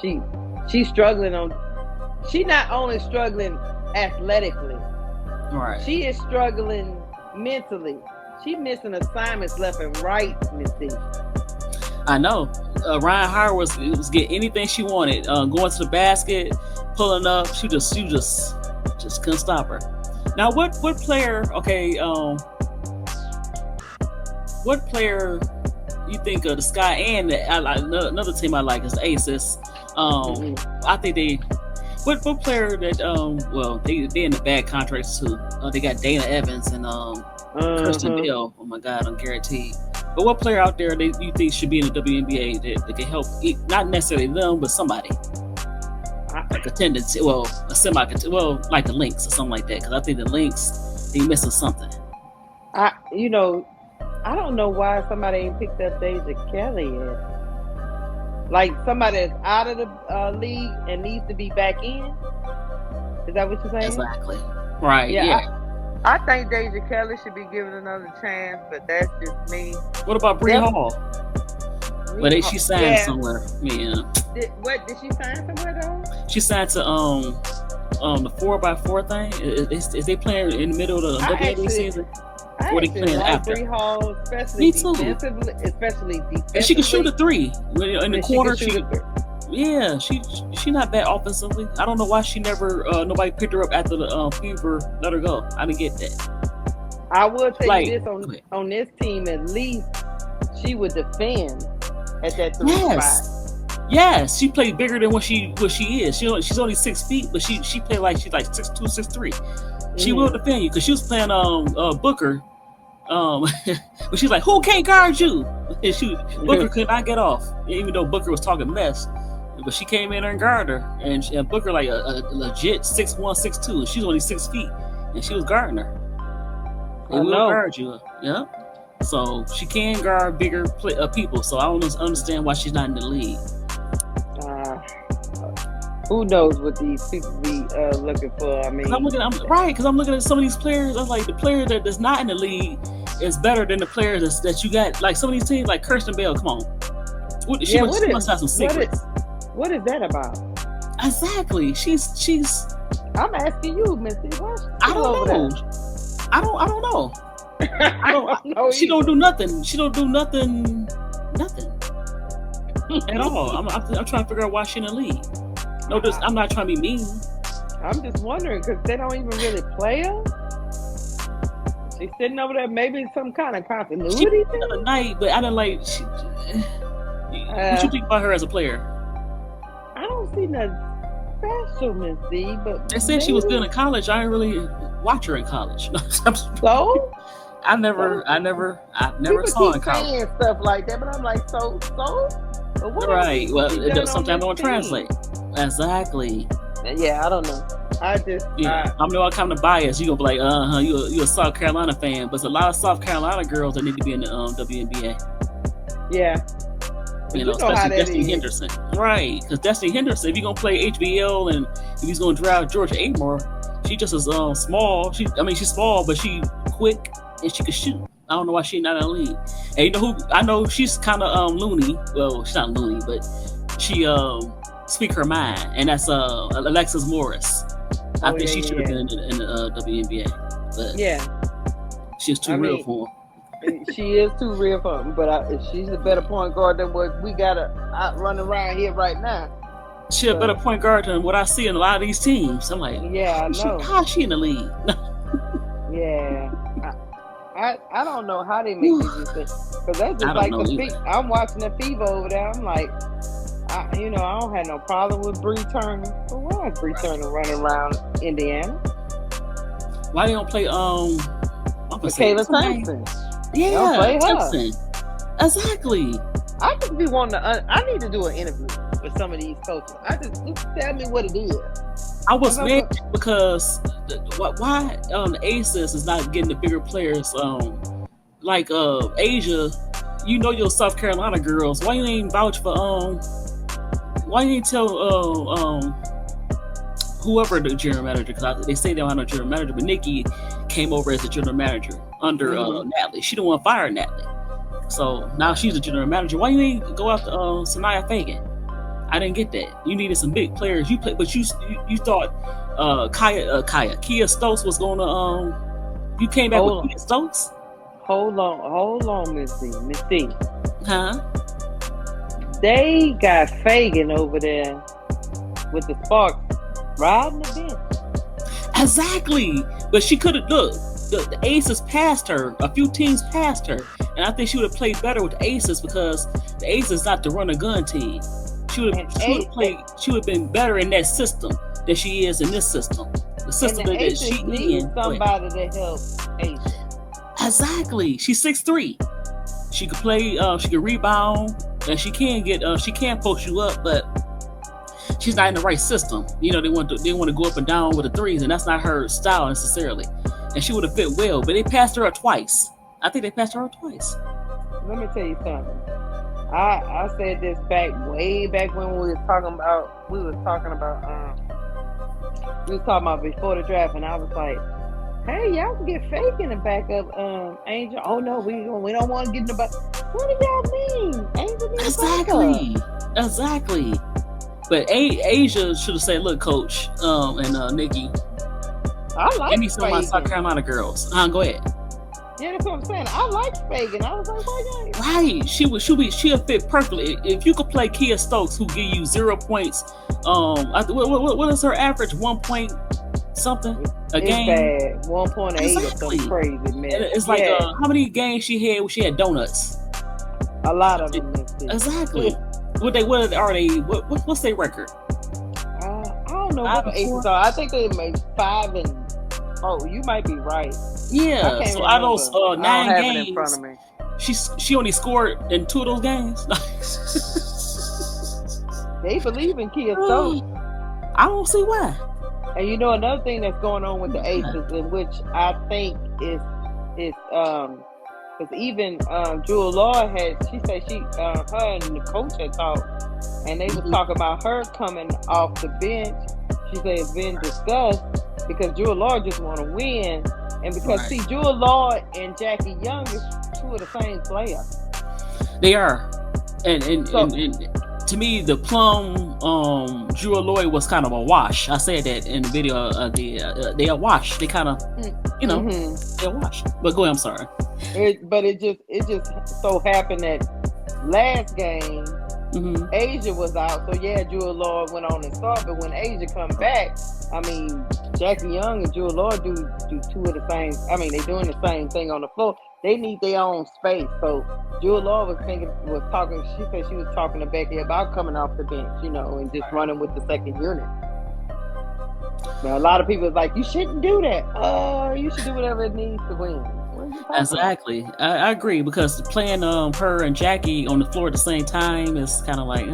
she's struggling she not only struggling athletically, right? She is struggling mentally. She missing assignments left and right, Missy. I know. Ryan Howard was getting anything she wanted. Going to the basket, pulling up. She just couldn't stop her. Now, what player? Okay, what player you think of the Sky and another team I like is the Aces? I think they. What player that? They in the bad contracts too. They got Dana Evans and Kirsten Bell. Oh my God, I'm guaranteed. But what player out there you think should be in the WNBA that can help? Not necessarily them, but somebody. Like a tendency, a semi, like the Lynx or something like that. Because I think the Lynx, they missing something. I don't know why somebody ain't picked up Deja Kelly yet. Like somebody that's out of the league and needs to be back in. Is that what you're saying? Exactly. Right. Yeah. I think Deja Kelly should be given another chance, but that's just me. What about Bree Hall? But she signed somewhere. Yeah. Did she sign somewhere though? She signed to the 4x4 thing. Is they playing in the middle of the WNBA season? What they playing after? Bree Hall, especially defensively. And she can shoot a 3 in the corner. She not bad offensively. I don't know why she never nobody picked her up after the Fever let her go. I didn't get that. I will tell you this on this team, at least she would defend at that 3 spot. Yes, she played bigger than what she is. She's only 6 feet, but she played like she's like 6'2", 6'3". She will defend you because she was playing Booker. But she's like, who can't guard you? And Booker could not get off, even though Booker was talking mess. But she came in there and guarded her, and Booker like a legit 6'1", 6'2", and she's only 6 feet, and she was guarding her. They will guard you, yeah. So she can guard bigger people. So I don't understand why she's not in the league. Who knows what these people be looking for? I mean, Because I'm looking at some of these players. I'm like, the player that's not in the league is better than the players that you got. Like some of these teams, like Kirsten Bell. Come on, she must have some secrets. What is that about? Exactly. She's. I'm asking you, Missy. I don't know. I don't know. I don't know. She don't do nothing. She don't do nothing. Nothing at all. I'm trying to figure out why she in the league. No, I'm not trying to be mean. I'm just wondering because they don't even really play her. She's sitting over there, maybe some kind of continuity thing. The other night, but I didn't like. What you think about her as a player? I don't see nothing special, Miss D. But they said she was good in college. I didn't really watch her in college. So I never saw her in college. Saying stuff like that, but I'm like, so. Right. Well, sometimes I don't translate. Exactly. Yeah, I don't know. I'm no kind of bias. You gonna be like, you a South Carolina fan, but there's a lot of South Carolina girls that need to be in the WNBA. Yeah. Especially Destiny Henderson. Right, because Destiny Henderson, if you're gonna play HBL and if he's gonna draft Georgia Amore, she just is small. She's small, but she quick and she can shoot. I don't know why she's not in the league. And you know who? I know she's kind of loony. Well, she's not loony, but she speak her mind, and that's Alexis Morris. I think she should have been in the WNBA, but she's too real for him. She is too real for him, but she's a better point guard than what we got out running around here right now. She's a better point guard than what I see in a lot of these teams. I'm like, yeah, I know. How's she in the league? Yeah. I don't know how they make these things because that's just like I'm watching the FIBA over there. I'm like, I don't have no problem with Bree Turner. But why is Bree Turner running around Indiana? Why they don't play Michaela Thompson? Yeah, play Thompson. Exactly. I just be wanting to. I need to do an interview with some of these coaches. Just tell me what it is. I was mad because why the Aces is not getting the bigger players like Asia. You know your South Carolina girls. Why you ain't vouch for why you ain't tell whoever the general manager, because they say they don't have no general manager, but Nikki came over as the general manager under Natalie. She didn't want to fire Natalie, so now she's the general manager. Why you ain't go after Sanaya Fagan? I didn't get that. You needed some big players. You thought Kia Stokes was gonna you came back with Kia Stokes? Hold on, Miss D. Huh? They got Fagan over there with the Sparks riding the bench. Exactly. But she could have the Aces passed her. A few teams passed her. And I think she would have played better with the Aces because the Aces not the run a gun team. She would have been better in that system than she is in this system. The system that she needs somebody to help Aces. Exactly. She's 6'3". She could play. She could rebound, and she can post you up, but she's not in the right system. They want to go up and down with the threes, and that's not her style necessarily. And she would have fit well, but they passed her up twice. I think they passed her up twice. Let me tell you something. I said this way back when we was talking about before the draft, and I was like, hey, y'all can get Fagan and back up Angel. Oh no, we don't want to get in the back. What do y'all mean? Angel needs Exactly. But Asia should have said, look, coach, and Nikki, I like give me some of my South Carolina girls. Go ahead. Yeah, that's what I'm saying. I like Fagan. I was like, why not? Right. She'll fit perfectly. If you could play Kia Stokes, who give you 0 points, what is her average? 1 point something a game? It's bad. 1.8 or something crazy, man. It's like how many games she had where she had donuts? A lot of them. Exactly. What are they? What's their record? I don't know what the Aces are. I think they made 5 and. Oh, you might be right. Yeah. So out of those 9 games, in front of me. She only scored in 2 of those games. They believe in Kia Stokes. I don't see why. And another thing that's going on with the Aces, in which I think is Because even Jewel Law she said her and the coach had talked, and they was talking about her coming off the bench. She said it's been discussed because Jewel Law just want to win, and because see, Jewel Law and Jackie Young is two of the same player. They are, and to me, the Plum Jewel Lloyd was kind of a wash. I said that in the video. They are wash. They kind of, they're wash. But go ahead. I'm sorry. But it just so happened that last game, Asia was out. So yeah, Jewel Lloyd went on and started. But when Asia come back, I mean, Jackie Young and Jewel Lloyd do two of the same. I mean, they doing the same thing on the floor. They need their own space. So Jewel Lloyd was talking. She said she was talking to Becky about coming off the bench, and just running with the second unit. Now a lot of people is like, you shouldn't do that. You should do whatever it needs to win. Exactly. I agree, because playing her and Jackie on the floor at the same time is kind of like,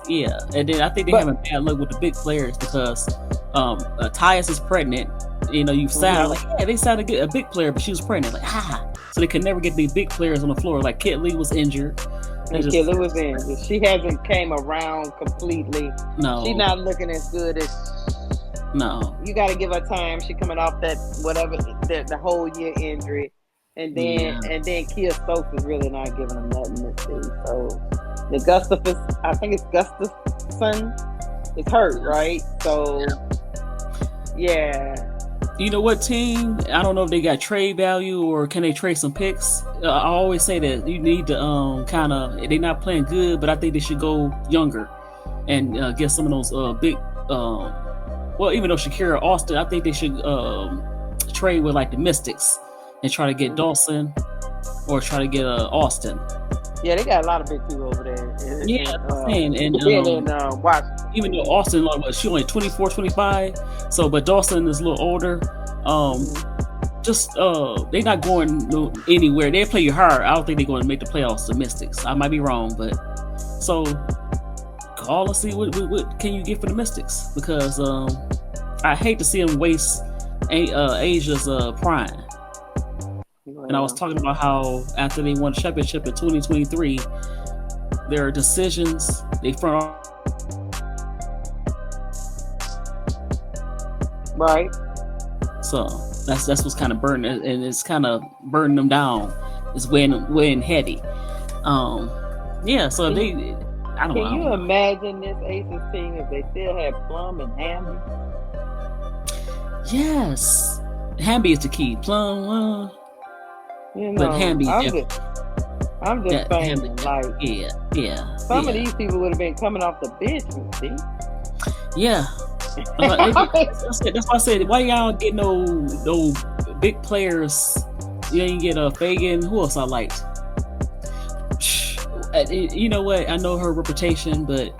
yeah. And then I think they have a bad luck with the big players because Tyus is pregnant. You sound like, yeah, they sounded good, a big player, but she was pregnant. Like, so they could never get these big players on the floor. Like Kit Lee was injured. Kit was injured. She hasn't came around completely. No, she's not looking as good as. No, you got to give her time. She coming off that whatever the whole year injury, and then Kia Stokes is really not giving them nothing to see. So the Gustafson, I think it's Gustafson, is hurt, right? So yeah. You know what team? I don't know if they got trade value or can they trade some picks. I always say that you need to kind of. They're not playing good, but I think they should go younger and get some of those big. Well, even though Shakira Austin, I think they should trade with like the Mystics and try to get Dawson or try to get Austin. Yeah, they got a lot of big people over there. Washington. Even though Austin, she only 24, 25. So, but Dawson is a little older. They're not going anywhere. They play you hard. I don't think they're going to make the playoffs. The Mystics. I might be wrong, but so. Call and see what can you get for the Mystics, because I hate to see them waste Asia's prime. And I was talking about how after they won the championship in 2023, their decisions they front right. So that's what's kind of burning, and it's kind of burning them down. It's weighing heavy. Yeah. So they. Can you imagine this Aces team if they still had Plum and Hamby? Yes. Hamby is the key. Plum, but Hamby. I'm just saying, Hamby, like, yeah. Some of these people would have been coming off the bench, you see? Yeah. That's why I said, why y'all get no big players? You ain't get Fagan. Who else I liked? You know what? I know her reputation, but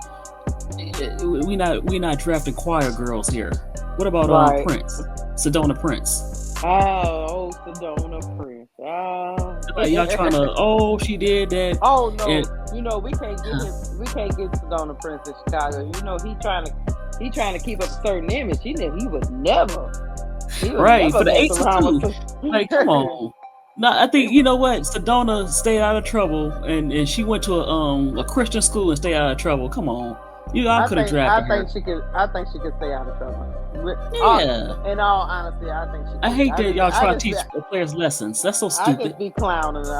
we not drafting choir girls here. What about Prince? Sedona Prince. Oh, Sedona Prince. Y'all trying to? She did that. Oh no! And, we can't get him. We can't get Sedona Prince in Chicago. He trying to keep up a certain image. He would never. Right for the Aces too. Like, come on. No, I think you know what. Sedona stayed out of trouble, and she went to a Christian school and stayed out of trouble. Come on, I could have drafted her. I think she could stay out of trouble. Yeah. In all honesty, I think she could. I hate that y'all try to teach players lessons. That's so stupid. I just be clowning her.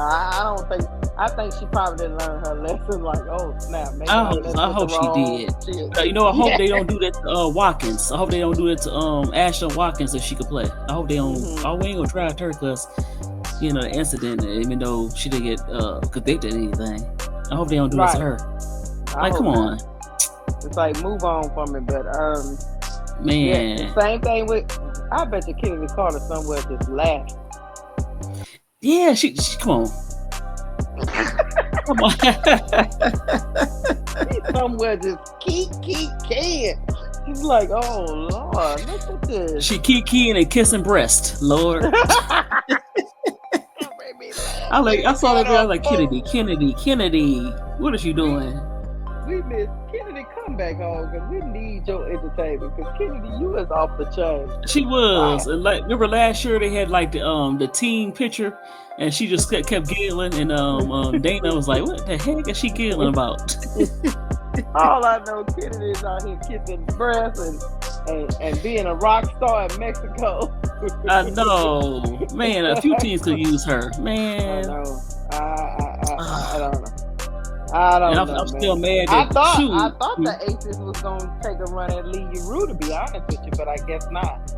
I think she probably didn't learn her lesson. Like, oh snap! I hope she did. I hope they don't do that to Watkins. I hope they don't do that to Ashton Watkins if she could play. I hope they don't. We ain't gonna draft her because. The incident, even though she didn't get convicted or anything. I hope they don't do this to her. Like, come on. It's like, move on from it, but man. Yeah, same thing with. I bet you Kennedy Carter somewhere just laughed. Yeah, she come on. Come on. Somewhere just keep can. He's like, oh Lord, look at this. She keep keying and kissing breast, Lord. I saw that girl. I was like, Kennedy. What is she doing? We miss Kennedy come back home because we need your entertainment. Because Kennedy, you is off the chain. She was, and like remember last year they had like the team picture, and she just kept giggling, and Dana was like, "What the heck is she giggling about?" All I know, Kennedy is out here kissing breasts and being a rock star in Mexico. I know, man. A few teams could use her, man. I know. I don't know. I don't know. I'm still mad. That I thought the Aces was gonna take a run at Lee Rue, to be honest with you, but I guess not.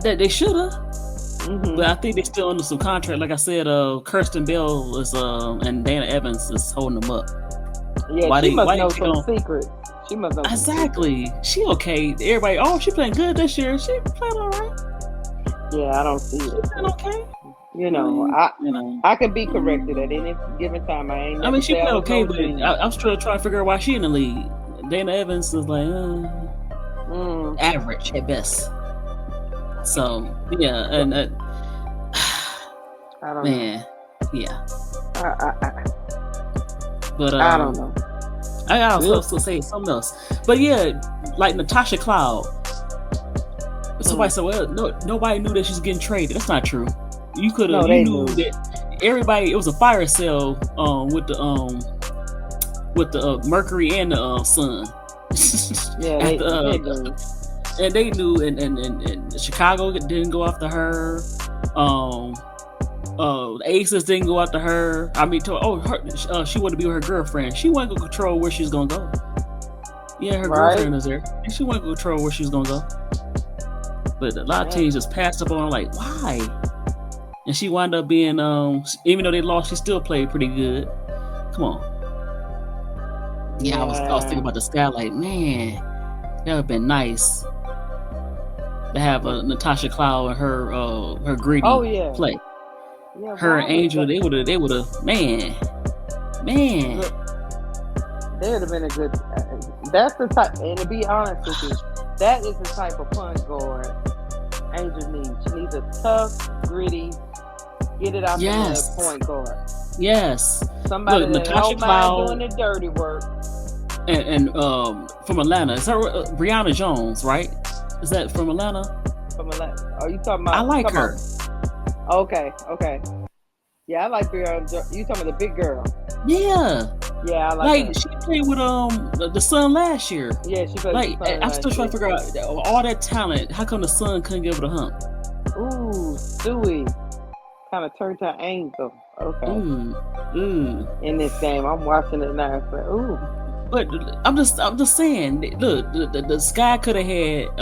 They should have. Mm-hmm. But I think they still under some contract. Like I said, Kirsten Bell is and Dana Evans is holding them up. Yeah, she must know some secrets. She must know exactly. She okay. Everybody, she playing good this year. She playing all right. Yeah, I don't see it. She playing okay. I could be corrected at any given time. I mean, she played okay, but I'm still trying to figure out why she in the league. Dana Evans is like average at best. So yeah, and I don't know. Yeah. But I don't know. I also say something else, but yeah, like Natasha Cloud. Somebody said, "Well, nobody knew that she's getting traded." That's not true. You could have. You knew that everybody. It was a fire sale with the Mercury and the Sun. Yeah, they knew, and Chicago didn't go after her. The Aces didn't go after her. I mean, she wanted to be with her girlfriend. She wanted to control where she's gonna go. Yeah, her girlfriend is there, and she wanted to control where she's gonna go. But a lot of teams just passed up on her, like, why? And she wound up being, even though they lost, she still played pretty good. Come on. Yeah, I was thinking about the Sky, like, man, that would have been nice to have Natasha Cloud and her greedy play. Yeah, her and Angel, they would have, man. They would have been a good. That's the type, and to be honest with you, that is the type of point guard Angel needs. She needs a tough, gritty, get it out the point guard. Yes. Somebody that don't mind doing the dirty work. And from Atlanta, is that Brianna Jones, right? Is that from Atlanta? From Atlanta. Are you talking about? I like her. Okay. Yeah, I like Brianna. You talking about the big girl? Yeah. Yeah, I like her. She played with the Sun last year. Yeah, she played with the Sun. I'm still trying to figure out all that talent. How come the Sun couldn't give it a hump? Ooh, Stewie kind of turned her ankle. Okay. In this game, I'm watching it now. So, ooh. But I'm just saying. Look, the Sky could have had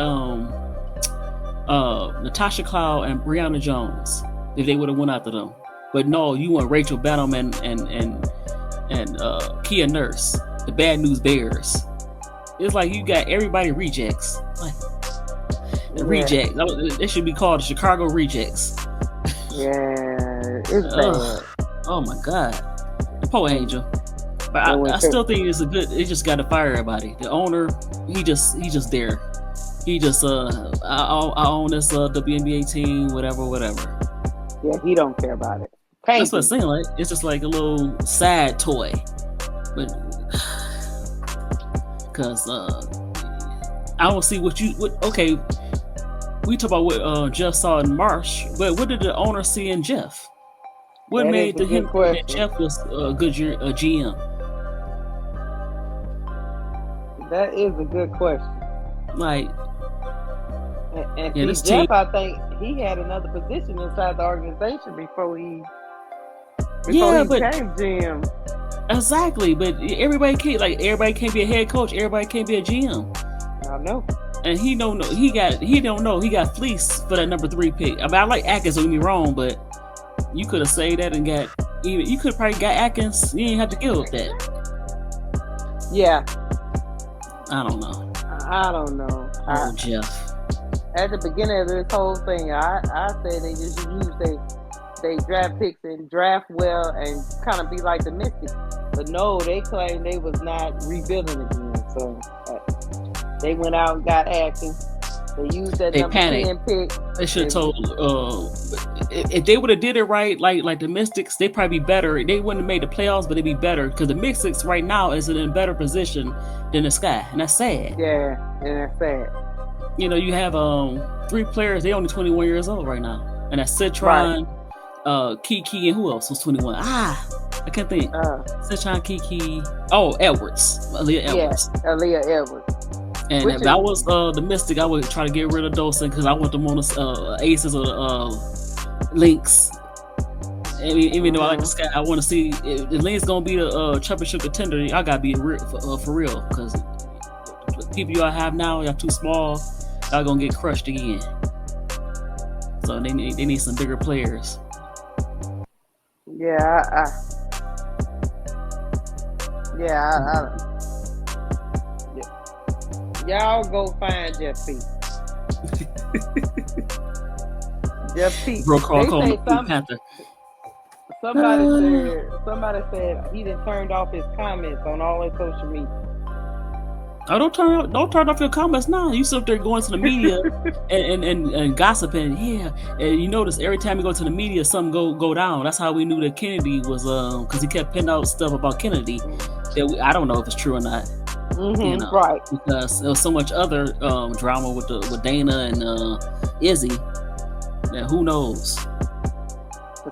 Natasha Cloud and Brianna Jones if they would have went after them. But no, you want Rachel Battleman and Kia Nurse, the Bad News Bears. It's like you got everybody rejects. Like rejects. They should be called the Chicago Rejects. Yeah, it's bad. Oh my God, the poor Angel. But I still think it's a good. It just got to fire everybody. The owner, he just there. He just I own this WNBA team, whatever. Yeah, he don't care about it. That's what I'm saying. Like, it's just like a little sad toy, but because I don't see what. Okay, we talk about what Jeff saw in Marsh, but what did the owner see in Jeff? What made him that Jeff was a good GM? That is a good question. Like, and Jeff, I think he had another position inside the organization before he became GM. Exactly, but everybody can't be a head coach. Everybody can't be a GM. I know. And he don't know. He got fleeced for that number 3 pick. I mean, I like Atkins. Don't get me wrong, but you could have saved that and got even. You could have probably got Atkins. You didn't have to give up that. Yeah. I don't know. Jeff. At the beginning of this whole thing, I said they just use they draft picks and draft well and kind of be like the Mystics. But no, they claimed they was not rebuilding again. So they went out and got Atkins. They used that They number panicked. 10 pick. They should have told. If they would have did it right, like the Mystics, they'd probably be better. They wouldn't have made the playoffs, but they'd be better because the Mystics right now is in a better position than the Sky, and that's sad. Yeah, and that's sad. You know, you have 3 players. They only 21 years old right now, and that's Citron, Kiki, and who else was 21? I can't think. Citron, Kiki. Oh, Edwards, Aaliyah Edwards. Yeah, Aaliyah Edwards. And if I was the Mystic, I would try to get rid of Dawson because I want them on the Aces or the Lynx. Even though I like the Sky, I want to see if the Lynx gonna be the championship contender. I gotta be for real because the people y'all have now, y'all too small. Y'all gonna get crushed again. So they need some bigger players. Yeah, y'all go find Jeff P. Jeff P. Bro, call him Panther. Somebody said he done turned off his comments on all his social media. Oh, don't turn off your comments now. You sit up there going to the media and gossiping. Yeah, and you notice every time you go to the media, something go down. That's how we knew that Kennedy was because he kept pinning out stuff about Kennedy. I don't know if it's true or not. You know, right? Because there was so much other drama with Dana and Izzy that who knows.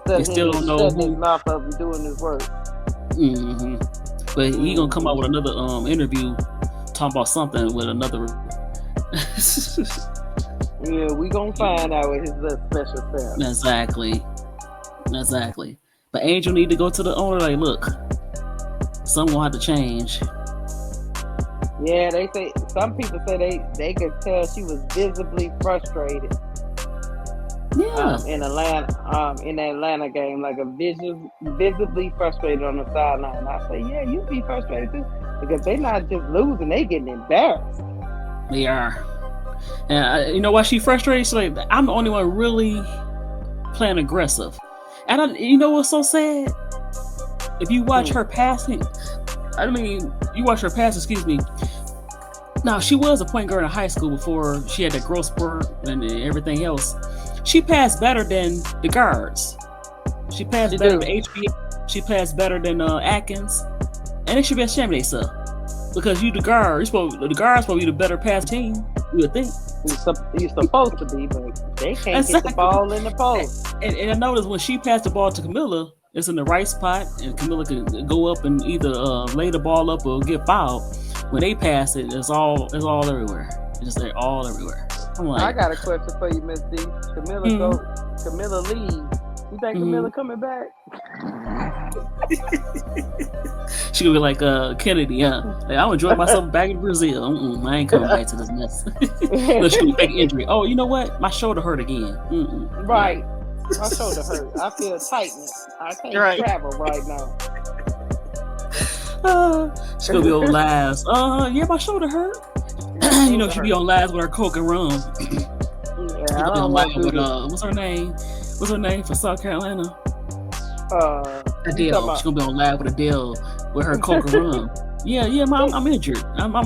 They still don't know who. His mouth up and doing his work. But he gonna come out with another interview talking about something with another. Yeah, we gonna find out with his special self. Exactly. But Angel need to go to the owner like, look, something gonna have to change. Yeah, they say some people say they could tell she was visibly frustrated. Yeah, in the Atlanta game, like visibly frustrated on the sideline. I say, yeah, you be frustrated too, because they not just losing, they getting embarrassed. They are, and you know why she frustrated? She's like, I'm the only one really playing aggressive, and you know what's so sad? If you watch her passing, excuse me. Now, she was a point guard in high school before she had that growth spurt and everything else. She passed better than the guards. She passed better than HB. She passed better than Atkins. And it should be ashamed of themselves. Because the guards supposed to be the better pass team, you would think. You're supposed to be, but they can't get the ball in the post. And I noticed when she passed the ball to Camilla, it's in the right spot, and Camilla could go up and either lay the ball up or get fouled. When they pass it, it's all everywhere. It's just all everywhere. I'm like, I got a question for you, Miss D. Camilla leaves. You think Camilla coming back? She gonna be like Kennedy, huh? Like, I enjoy myself back in Brazil. I ain't coming back to this mess. No, she gonna fake injury. Oh, you know what? My shoulder hurt again. Right. My shoulder hurt. I feel tightness. I can't travel right now. She gonna be on lives. Yeah, my shoulder hurt. You know, she be on lives with her Coke and rum. Yeah, I don't want to do what's her name? What's her name for South Carolina? Adele. She's gonna be on live with Adele with her Coke and rum. Yeah, I'm injured. I'm I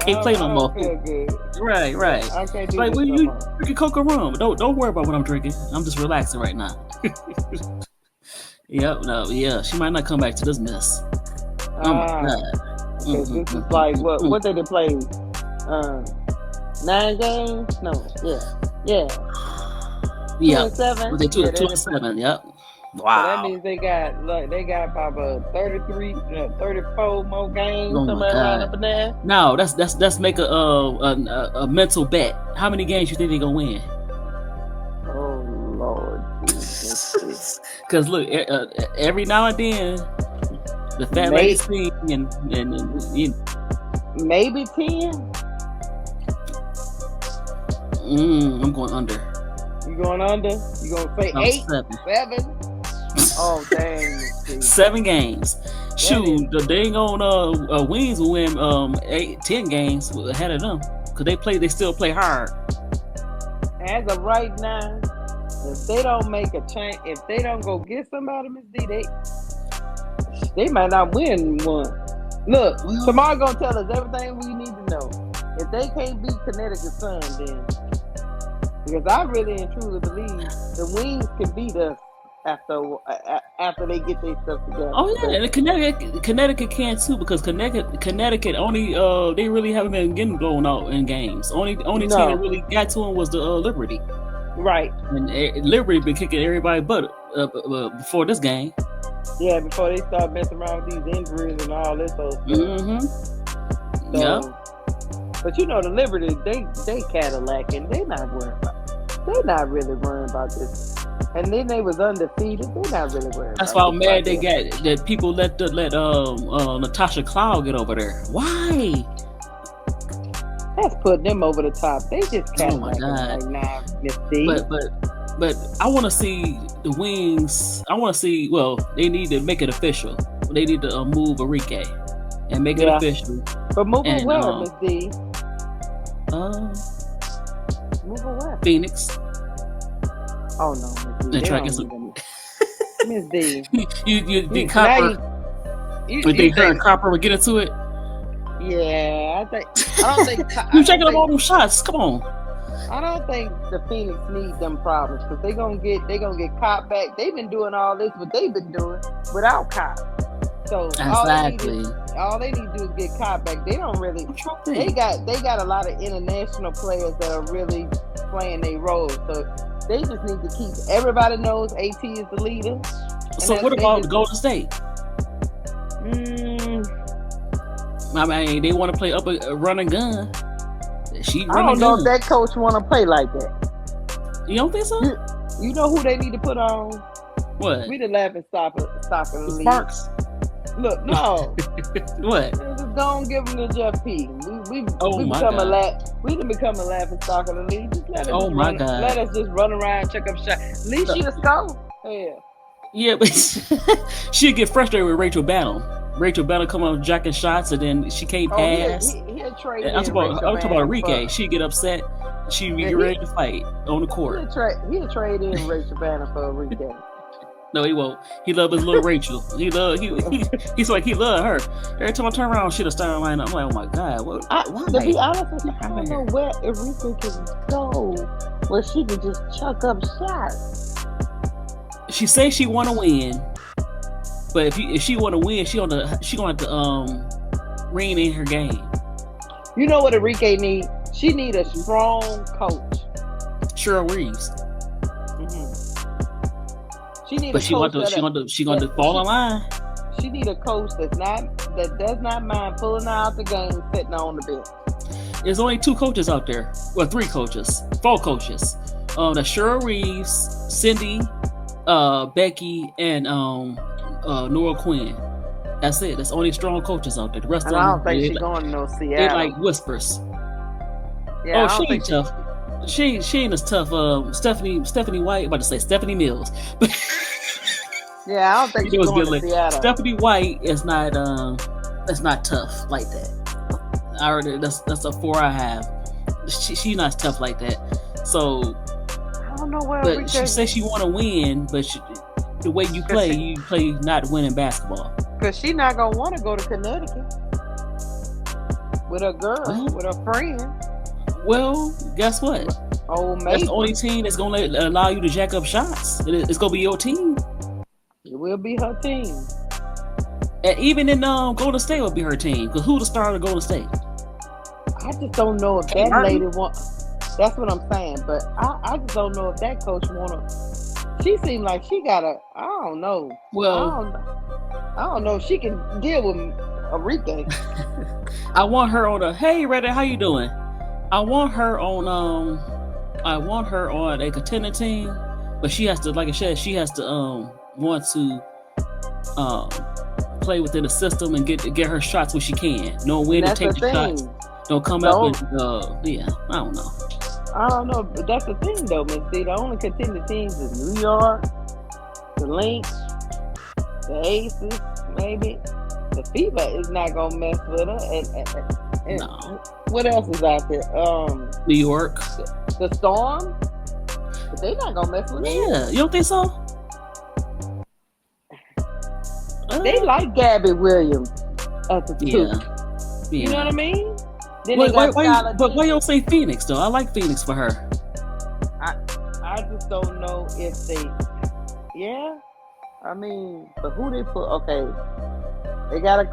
can't play no more. Feel good. Right. I can't do like, this when no you more. drinking Coke and rum, don't worry about what I'm drinking. I'm just relaxing right now. She might not come back to this mess. Oh my God. This is like what did they play? 9 games? No, yeah. 27. Was they 27? Yep. Wow. So that means they got about 34 more games somewhere around up in there. No, that's make a mental bet. How many games you think they gonna win? Oh Lord Jesus. Because look, every now and then, the fat lady sing and maybe 10. I'm going under. You going under? You gonna say 8, 7? Oh dang! 7 games. Shoot, the dang on Wings will win 10 games ahead of them because they still play hard. As of right now, if they don't make a change, if they don't go get somebody, Miss D, they might not win one. Look, tomorrow gonna tell us everything we need to know. If they can't beat Connecticut's Sun, then because I really and truly believe the Wings can beat us after they get their stuff together. Oh yeah, and Connecticut can too because Connecticut only they really haven't been getting blown out in games. Only team that really got to them was the Liberty. Right. And Liberty been kicking everybody butt before this game. Yeah, before they start messing around with these injuries and all this old stuff. Mm-hmm. So, yeah. But the Liberty, they Cadillac and they're not really worried about this. And then they was undefeated. They're not really worried. That's why I'm mad they got that people let Natasha Cloud get over there. Why? That's putting them over the top. They just Cadillac right now, Miss D. But I want to see the Wings. I want to see. Well, they need to make it official. They need to move Enrique and make it official. But move it where, Miss D? Move it where? Phoenix. Oh no, Miss D. Miss D. You think Copper? You think her and Copper would get into it? Yeah, I don't think you checking up all them shots. Come on. I don't think the Phoenix need them problems because they gonna get Cop back. They've been doing all this, what they've been doing without Cop. So exactly. all they need to do is get Cop back. They don't really. They got a lot of international players that are really playing their role. So they just need to keep. Everybody knows AT is the leader. So what about the Golden State? I mean, they want to play up a run and gun. I don't know if that coach want to play like that. You don't think so? You know who they need to put on? What? We the laughing stock of the league. Sparks. Look, no. What? Just don't give them to Jeff P. We become a laughing stock of the league. Just let us God. Let us just run around, check up shots. At least she'll score. Hell. Yeah, but she'll get frustrated with Rachel Bannon. Rachel Bannon come up jacking shots and then she can't pass. He'll trade I'm talking about Enrique. She'd get upset. She'd be ready to fight on the court. He'll trade in Rachel Bannon for Enrique. No, he won't. He love his little Rachel. He's like he love her. Every time I turn around, she'll stand line up. I'm like, oh my God, why? To be honest with you, I don't know where Enrique can go where she can just chuck up shots. She says she want to win, but if she want to win, she gonna have to rein in her game. You know what Enrique need? She need a strong coach. Cheryl Reese. She need but she gonna fall in line. She need a coach that does not mind pulling her out the game, sitting on the bench. There's only 2 coaches out there. Well, 3 coaches, 4 coaches. That's Cheryl Reeves, Cindy, Becky, and Nora Quinn. That's it. That's only strong coaches out there. The rest of them, I don't think she's going to no Seattle. They like whispers. Yeah, she ain't tough. She ain't as tough. Stephanie White. About to say Stephanie Mills. Yeah, I don't think she's going to Seattle. Stephanie White is not. That's not tough like that. I already. That's a 4 I have. She's not tough like that. So. I don't know where. But she says she want to win, but the way you play not winning basketball. Because she's not gonna want to go to Connecticut with her girl, with her friend. Well, guess what? That's the only team that's gonna allow you to jack up shots. It's gonna be your team. It will be her team. And even in Golden State will be her team. Because who the star of Golden State? I just don't know if that lady wants. That's what I'm saying. But I just don't know if that coach wanna. She seemed like she got a. I don't know. Well, I don't know if she can deal with Enrique. I want her on hey Reddit, how you doing? I want her on a contender team, but she has to, like I said, she has to want to play within the system and get her shots when she can. Know when to take the shots. Don't come up with I don't know. I don't know, but that's the thing though, Miss D. The only contender teams is New York, the Lynx, the Aces, maybe. The FIBA is not gonna mess with her. And no. What else is out there? New York, the Storm. But they not gonna mess with her. Yeah, you don't think so? They like Gabby Williams at the 2. Yeah. You know what I mean? Then they got Skylar but why you Diggins. don't say Phoenix though? I like Phoenix for her. I just don't know if they. Yeah, I mean, but who they put? Okay, they got a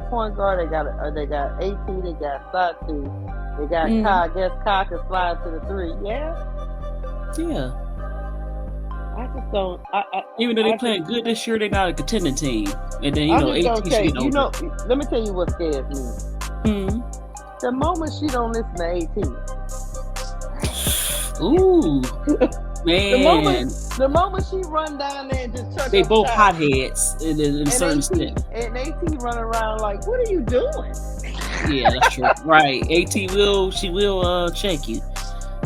point guard. They got AT. They got Satu. They got Kai. I guess Kai can slide to the 3. Yeah. I just don't. Even though they playing good this year, they're not a contending team. And then I just AT don't care. should get over. Let me tell you what scares me. The moment she don't listen to AT. Ooh, man. The moment she run down there and just chuck they up both shots, hotheads in a certain extent. And AT run around like, what are you doing? Yeah, that's true. Right. She will check you.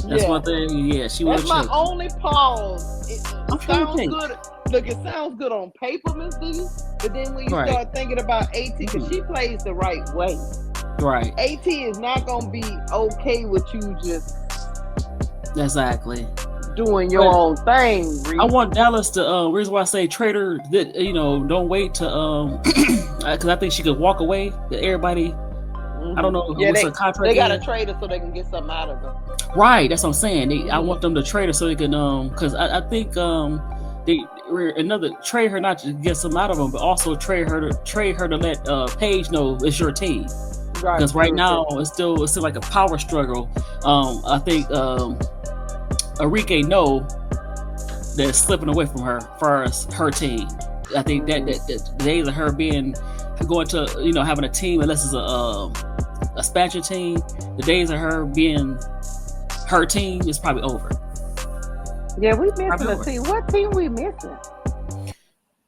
That's one thing. Yeah, she will check you. That's my only pause. It sounds good. Look, it sounds good on paper, Miss D. But then when you start thinking about AT, because she plays the right way. Right. AT is not gonna be okay with you just doing your own thing. Reese. I want Dallas to. Reason why I say trade her, that don't wait to because I think she could walk away. That everybody. I don't know what's her contract. They got to trade her so they can get something out of her. Right, that's what I'm saying. I want them to trade her so they can because I think they trade her not to get something out of them, but also trade her to let Paige know it's your team. Because right now it's still like a power struggle. I think Enrique know that it's slipping away from her for her team. I think that the days of her going to having a team, unless it's a expansion team, the days of her being her team is probably over. Yeah, we missing a team. What team we missing?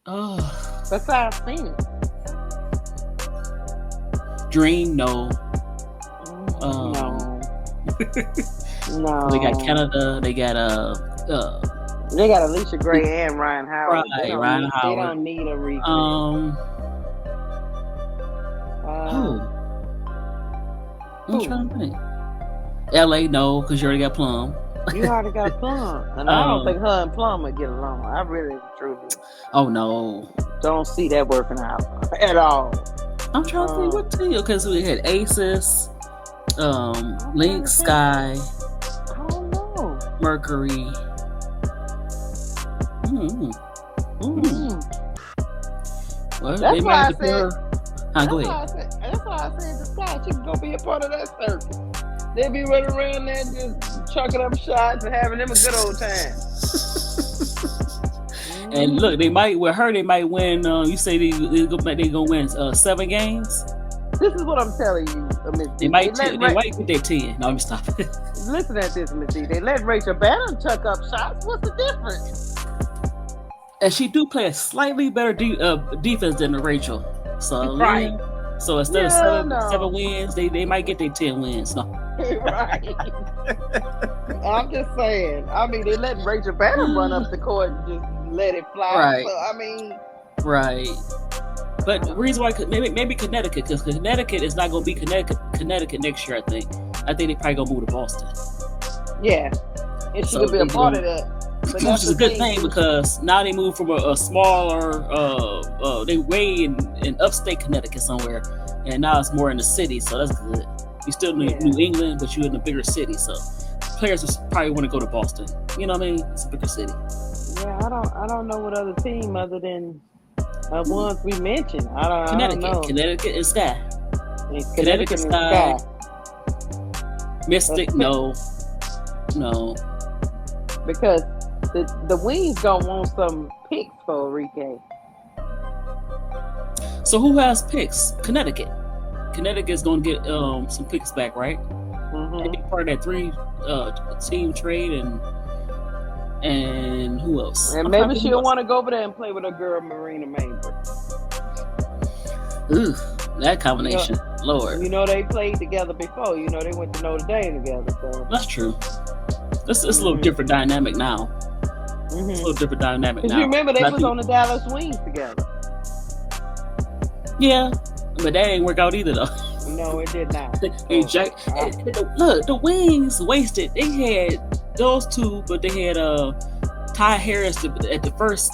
Besides Phoenix. Dream, no. No. They got Canada. They got Alicia Gray and Ryan Howard. Right, Ryan Howard. They don't need a reason. I'm trying to think. LA, no, because you already got Plum. You already got Plum, and I don't think her and Plum would get along. I really, truly. Oh no. Don't see that working out at all. I'm trying to think what team, because we had Aces, Lynx, Sky, I don't know. Mercury. Well, that's why I said. Go ahead. That's why I said the Sky. She can go be a part of that circle. They'll be running around there just chucking up shots and having them a good old time. And look, they might win. You say they gonna win 7 games. This is what I'm telling you, Miss D. They might get their 10. No, I'm stopping. Listen at this, Miss D. They let Rachel Bannon chuck up shots. What's the difference? And she do play a slightly better defense than Rachel. So right. So instead of 7 wins, they might get their 10 wins. No. Right. I'm just saying. I mean, they let Rachel Bannon run up the court and just let it fly. Right. So, I mean. Right. But the reason why maybe Connecticut, because Connecticut is not going to be Connecticut next year. I think they probably going to move to Boston. Yeah, and she could be a part of that. Which is a good thing because now they move from a smaller, they way in upstate Connecticut somewhere, and now it's more in the city, so that's good. You still New England, but you're in a bigger city, so players probably want to go to Boston. You know what I mean? It's a bigger city. Yeah, I don't know what other team other than ones we mentioned. I don't know. Connecticut and Sky. Connecticut and Sky. Mystic, no. Because the Wings gonna want some picks for Enrique. So who has picks? Connecticut. Connecticut's gonna get some picks back, right? Mm-hmm. They be part of that 3-team trade, and who else? And maybe she'll want to go over there and play with her girl Marina Maber. Ooh, that combination, Lord. They played together before. They went to Notre Dame together. So. That's true. It's a little different dynamic now. Mm-hmm. It's a little different dynamic now. You remember they was on the Dallas Wings together. Yeah, but that ain't work out either though. No, it did not. Look, the Wings wasted. They had those two, but they had Ty Harris at the first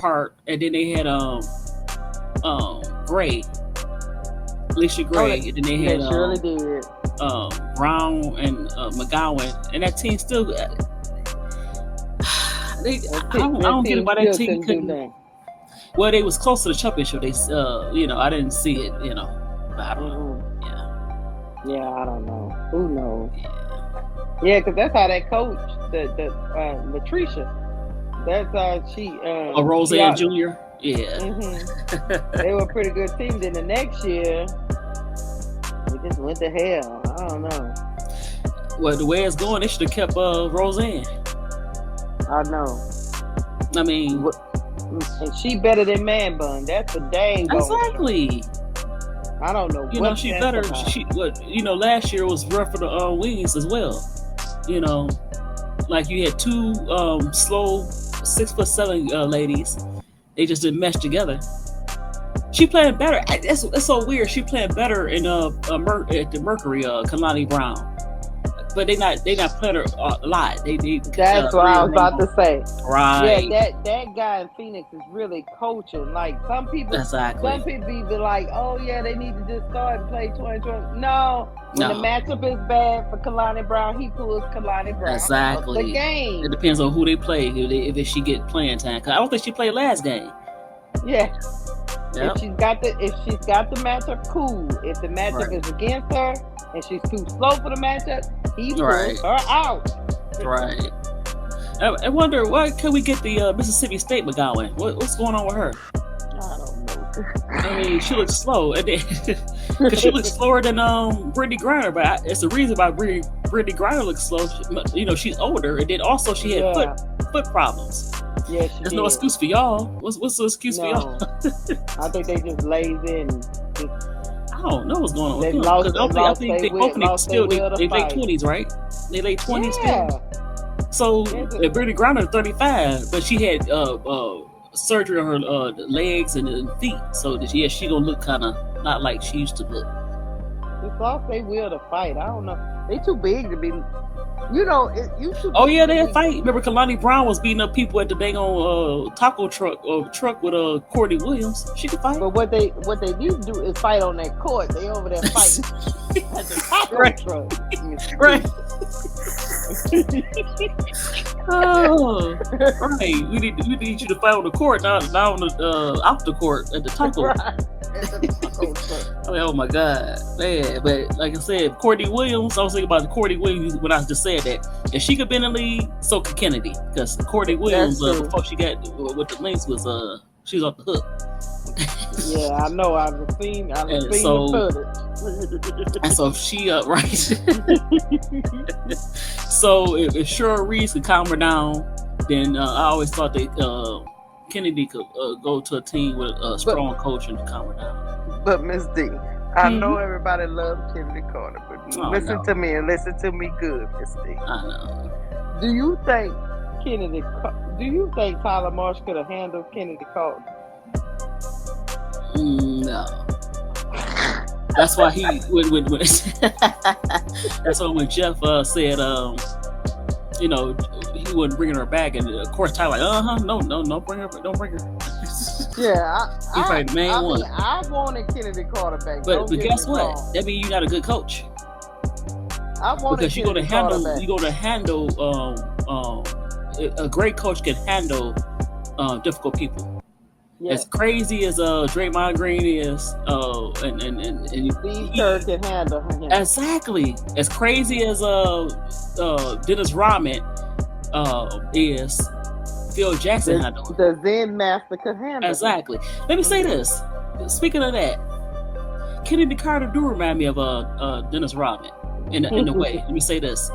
part, and then they had Gray. Alicia Gray, and then they had surely did. Brown and McGowan, and that team still. I don't get why that team couldn't. Well, they was close to the championship. They, I didn't see it. But I don't know. Yeah, I don't know. Who knows? Yeah, because that's how that coach, the Latricia. That's she. Roseanne Jr. Yeah. They were a pretty good team. Then the next year, it just went to hell. I don't know. Well, the way it's going, they should have kept Roseanne. I know. I mean, and she better than Man Bun. That's a dang. Exactly. I don't know. She better. Last year was rough for the wings as well. Like you had two slow 6'7" ladies. They just didn't mesh together. She playing better. It's so weird. She playing better in at the Mercury, Kalani Brown. But they not playing her a lot. That's what I was about to say. Right. Yeah, that guy in Phoenix is really coaching. Like some people be like, oh yeah, they need to just start and play 2020. No. When the matchup is bad for Kalani Brown, he pulls Kalani Brown out the game. It depends on who they play. If she get playing time, because I don't think she played last game. Yeah. Yep. If she's got the matchup, cool. If the matchup is against her and she's too slow for the matchup, he pulls her out. Right. I wonder, why can we get the Mississippi State McGowan? What's going on with her? I don't know. I mean, she looks slow, because she looks slower than Brittany Griner. But it's the reason why Brittany Griner looks slow. She's older, and then also she had foot problems. Yeah, there's no excuse for y'all. What's the excuse for y'all? I think they just lazy and I don't know what's going on. I think they both still they late 20s, right? They late 20s still. So Brittany Griner 35, but she had surgery on her legs and feet. So she gonna look kind of not like she used to look. It's off they will to fight. I don't know. They too big to be. They fight. Remember, Kalani Brown was beating up people at the dang on taco truck with Courtney Williams. She could fight. But what they need to do is fight on that court. They over there fighting at the taco truck. Right. Oh, right. We need you to fight on the court, not on the off the court at the taco. Right. I mean, oh my God, man! But like I said, Courtney Williams. I was thinking about the Courtney Williams when I just said that. If she could be in the league, so could Kennedy. Because Courtney Williams, before she got with the links, was she was off the hook. Yeah, I know. I've seen the footage. And so she right. So if Cheryl Reese could calm her down, then I always thought that Kennedy could go to a team with a strong coach and calm her down. But Miss D, I know everybody loves Kennedy Carter, but listen to me and listen to me good, Miss D. I know. Do you think Tyler Marsh could have handled Kennedy Carter? No. That's why that's why when Jeff said he wasn't bringing her back, and of course Tyler no, don't bring her. Yeah, he's probably the main one. I wanted Kennedy Carter back, but guess what? That means you're not a good coach. Because you're going to handle a great coach can handle difficult people. Yeah. As crazy as Draymond Green is, and Steve Kerr can handle him. Exactly. As crazy as Dennis Rodman is, Phil Jackson handled him. The Zen Master could handle exactly. Let me say this. Speaking of that, Kennedy Carter do remind me of Dennis Rodman in a way. Let me say this.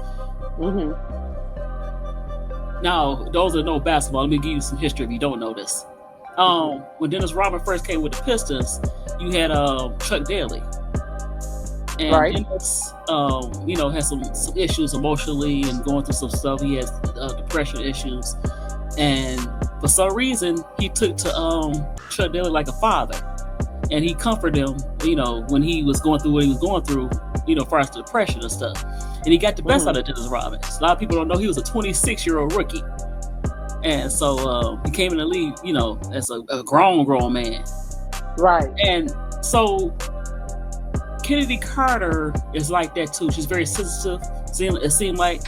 Mm-hmm. Now, those that know basketball, let me give you some history if you don't know this. When Dennis Rodman first came with the Pistons, you had Chuck Daly, and Dennis, had some issues emotionally and going through some stuff. He has depression issues, and for some reason, he took to Chuck Daly like a father, and he comforted him, when he was going through what he was going through, as far as the depression and stuff. And he got the best out of Dennis Rodman. A lot of people don't know he was a 26-year-old rookie. And so he came in the league, as a grown man. Right. And so Kennedy Carter is like that too. She's very sensitive. It seemed like,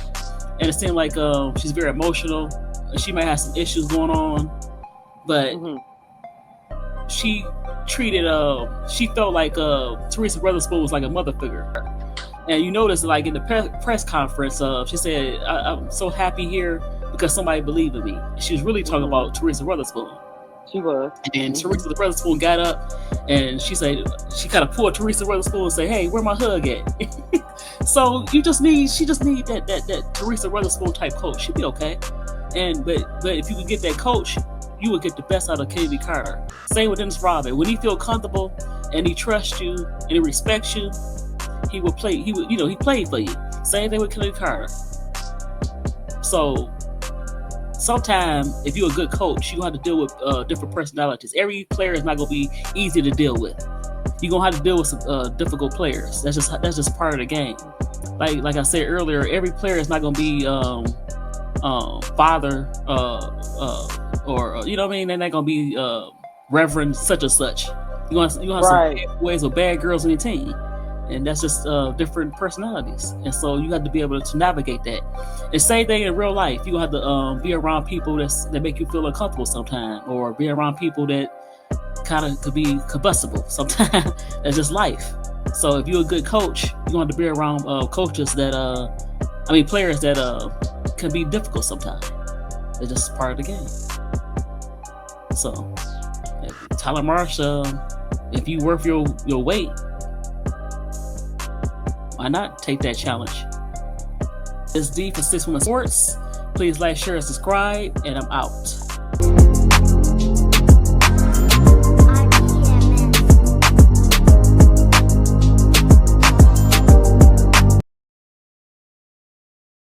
she's very emotional. She might have some issues going on, but she treated she felt like Teresa Witherspoon was like a mother figure. And you notice, like in the press conference, she said, "I'm so happy here because somebody believed in me." She was really talking about Teresa Witherspoon. She was. And Teresa Witherspoon got up and she said, she kind of pulled Teresa Witherspoon and said, "Hey, where my hug at?" So she just need that Teresa Witherspoon type coach. She'd be okay. But if you could get that coach, you would get the best out of Kennedy Carter. Same with Dennis Rodman. When he feel comfortable and he trusts you and he respects you, he will play. He played for you. Same thing with Kennedy Carter. So sometimes, if you're a good coach, you have to deal with different personalities. Every player is not going to be easy to deal with. You're going to have to deal with some difficult players. That's just part of the game. Like I said earlier, every player is not going to be father or you know what I mean. They're not going to be Reverend such and such. You're going to have some bad boys or bad girls on your team. And that's just different personalities. And so you have to be able to navigate that. And same thing in real life. You have to be around people that make you feel uncomfortable sometimes, or be around people that kind of could be combustible sometimes. That's just life. So if you're a good coach, you want to be around players that can be difficult sometimes. They're just part of the game. So Tyler Marsh, if you worth your weight, why not take that challenge? It's D for 6 Women Sports. Please like, share, and subscribe, and I'm out.